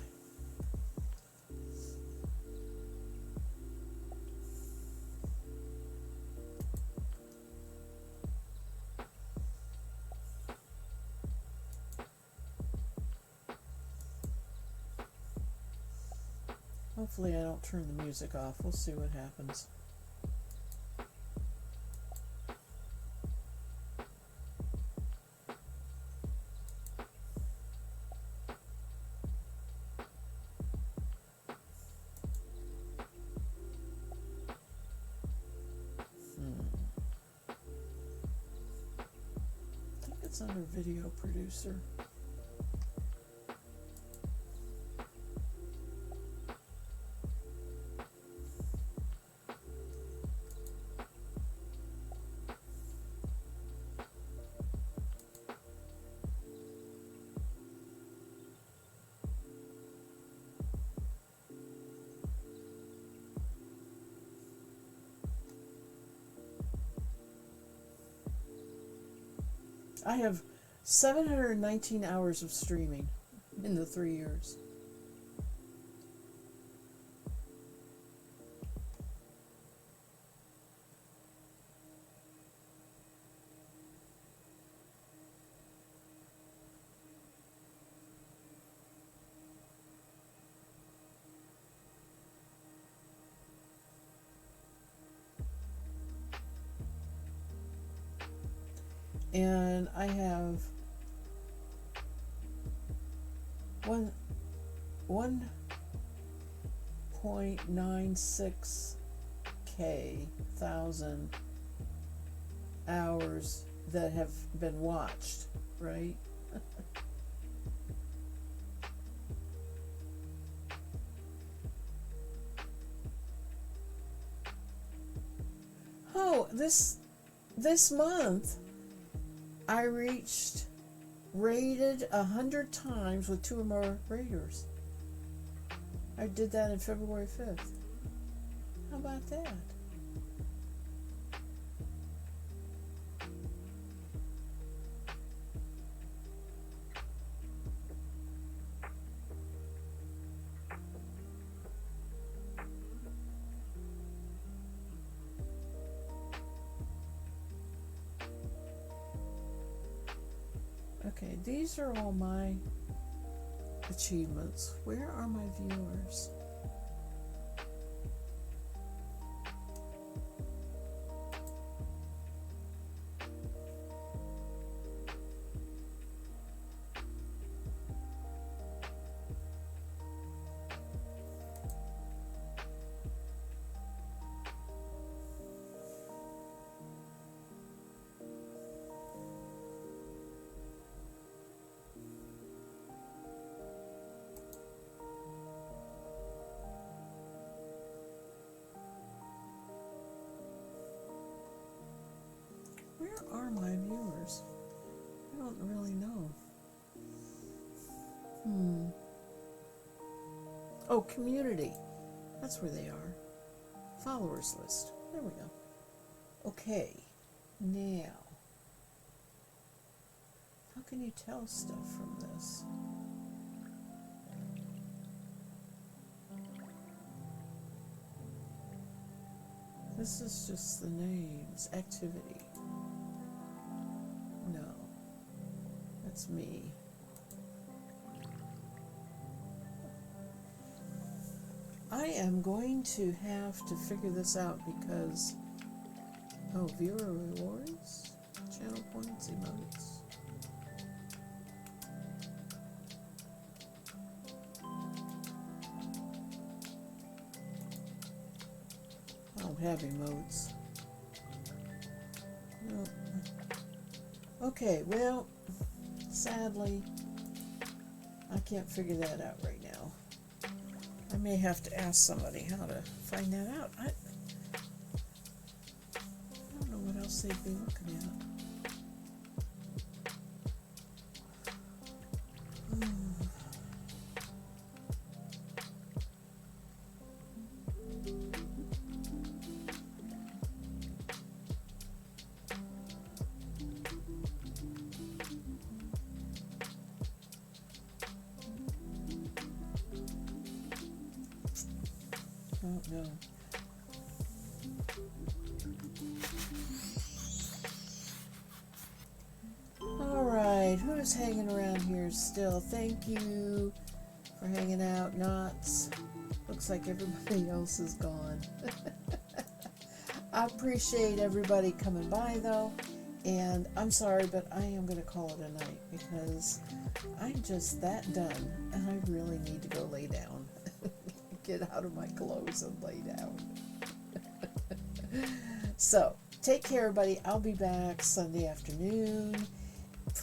hopefully I don't turn the music off. We'll see what happens. I think it's under Video Producer. I have 719 hours of streaming in the 3 years. And I have 1.96K thousand hours that have been watched, right? Oh, this month I raided 100 times with 2 or more raiders. I did that on February 5th. How about that? Okay, these are all my achievements. Where are my viewers? Where are my viewers? I don't really know. Oh, community. That's where they are. Followers list. There we go. Okay. Now, how can you tell stuff from this? This is just the names. Activity. No. That's me. I am going to have to figure this out because, oh, viewer rewards, channel points, emotes. I don't have emotes. No. Okay, well, sadly, I can't figure that out right now. I may have to ask somebody how to find that out. I don't know what else they'd be looking at. Oh, no. Alright, who's hanging around here still? Thank you for hanging out. Knots. Looks like everybody else is gone. I appreciate everybody coming by though. And I'm sorry, but I am going to call it a night because I'm just that done and I really need to go lay down. Get out of my clothes and lay down. So, take care, everybody. I'll be back Sunday afternoon.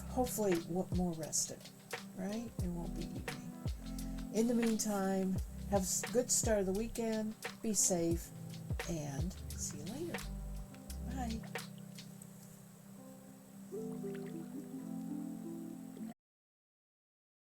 Hopefully, more rested, right? It won't be evening. In the meantime, have a good start of the weekend. Be safe, and see you later. Bye.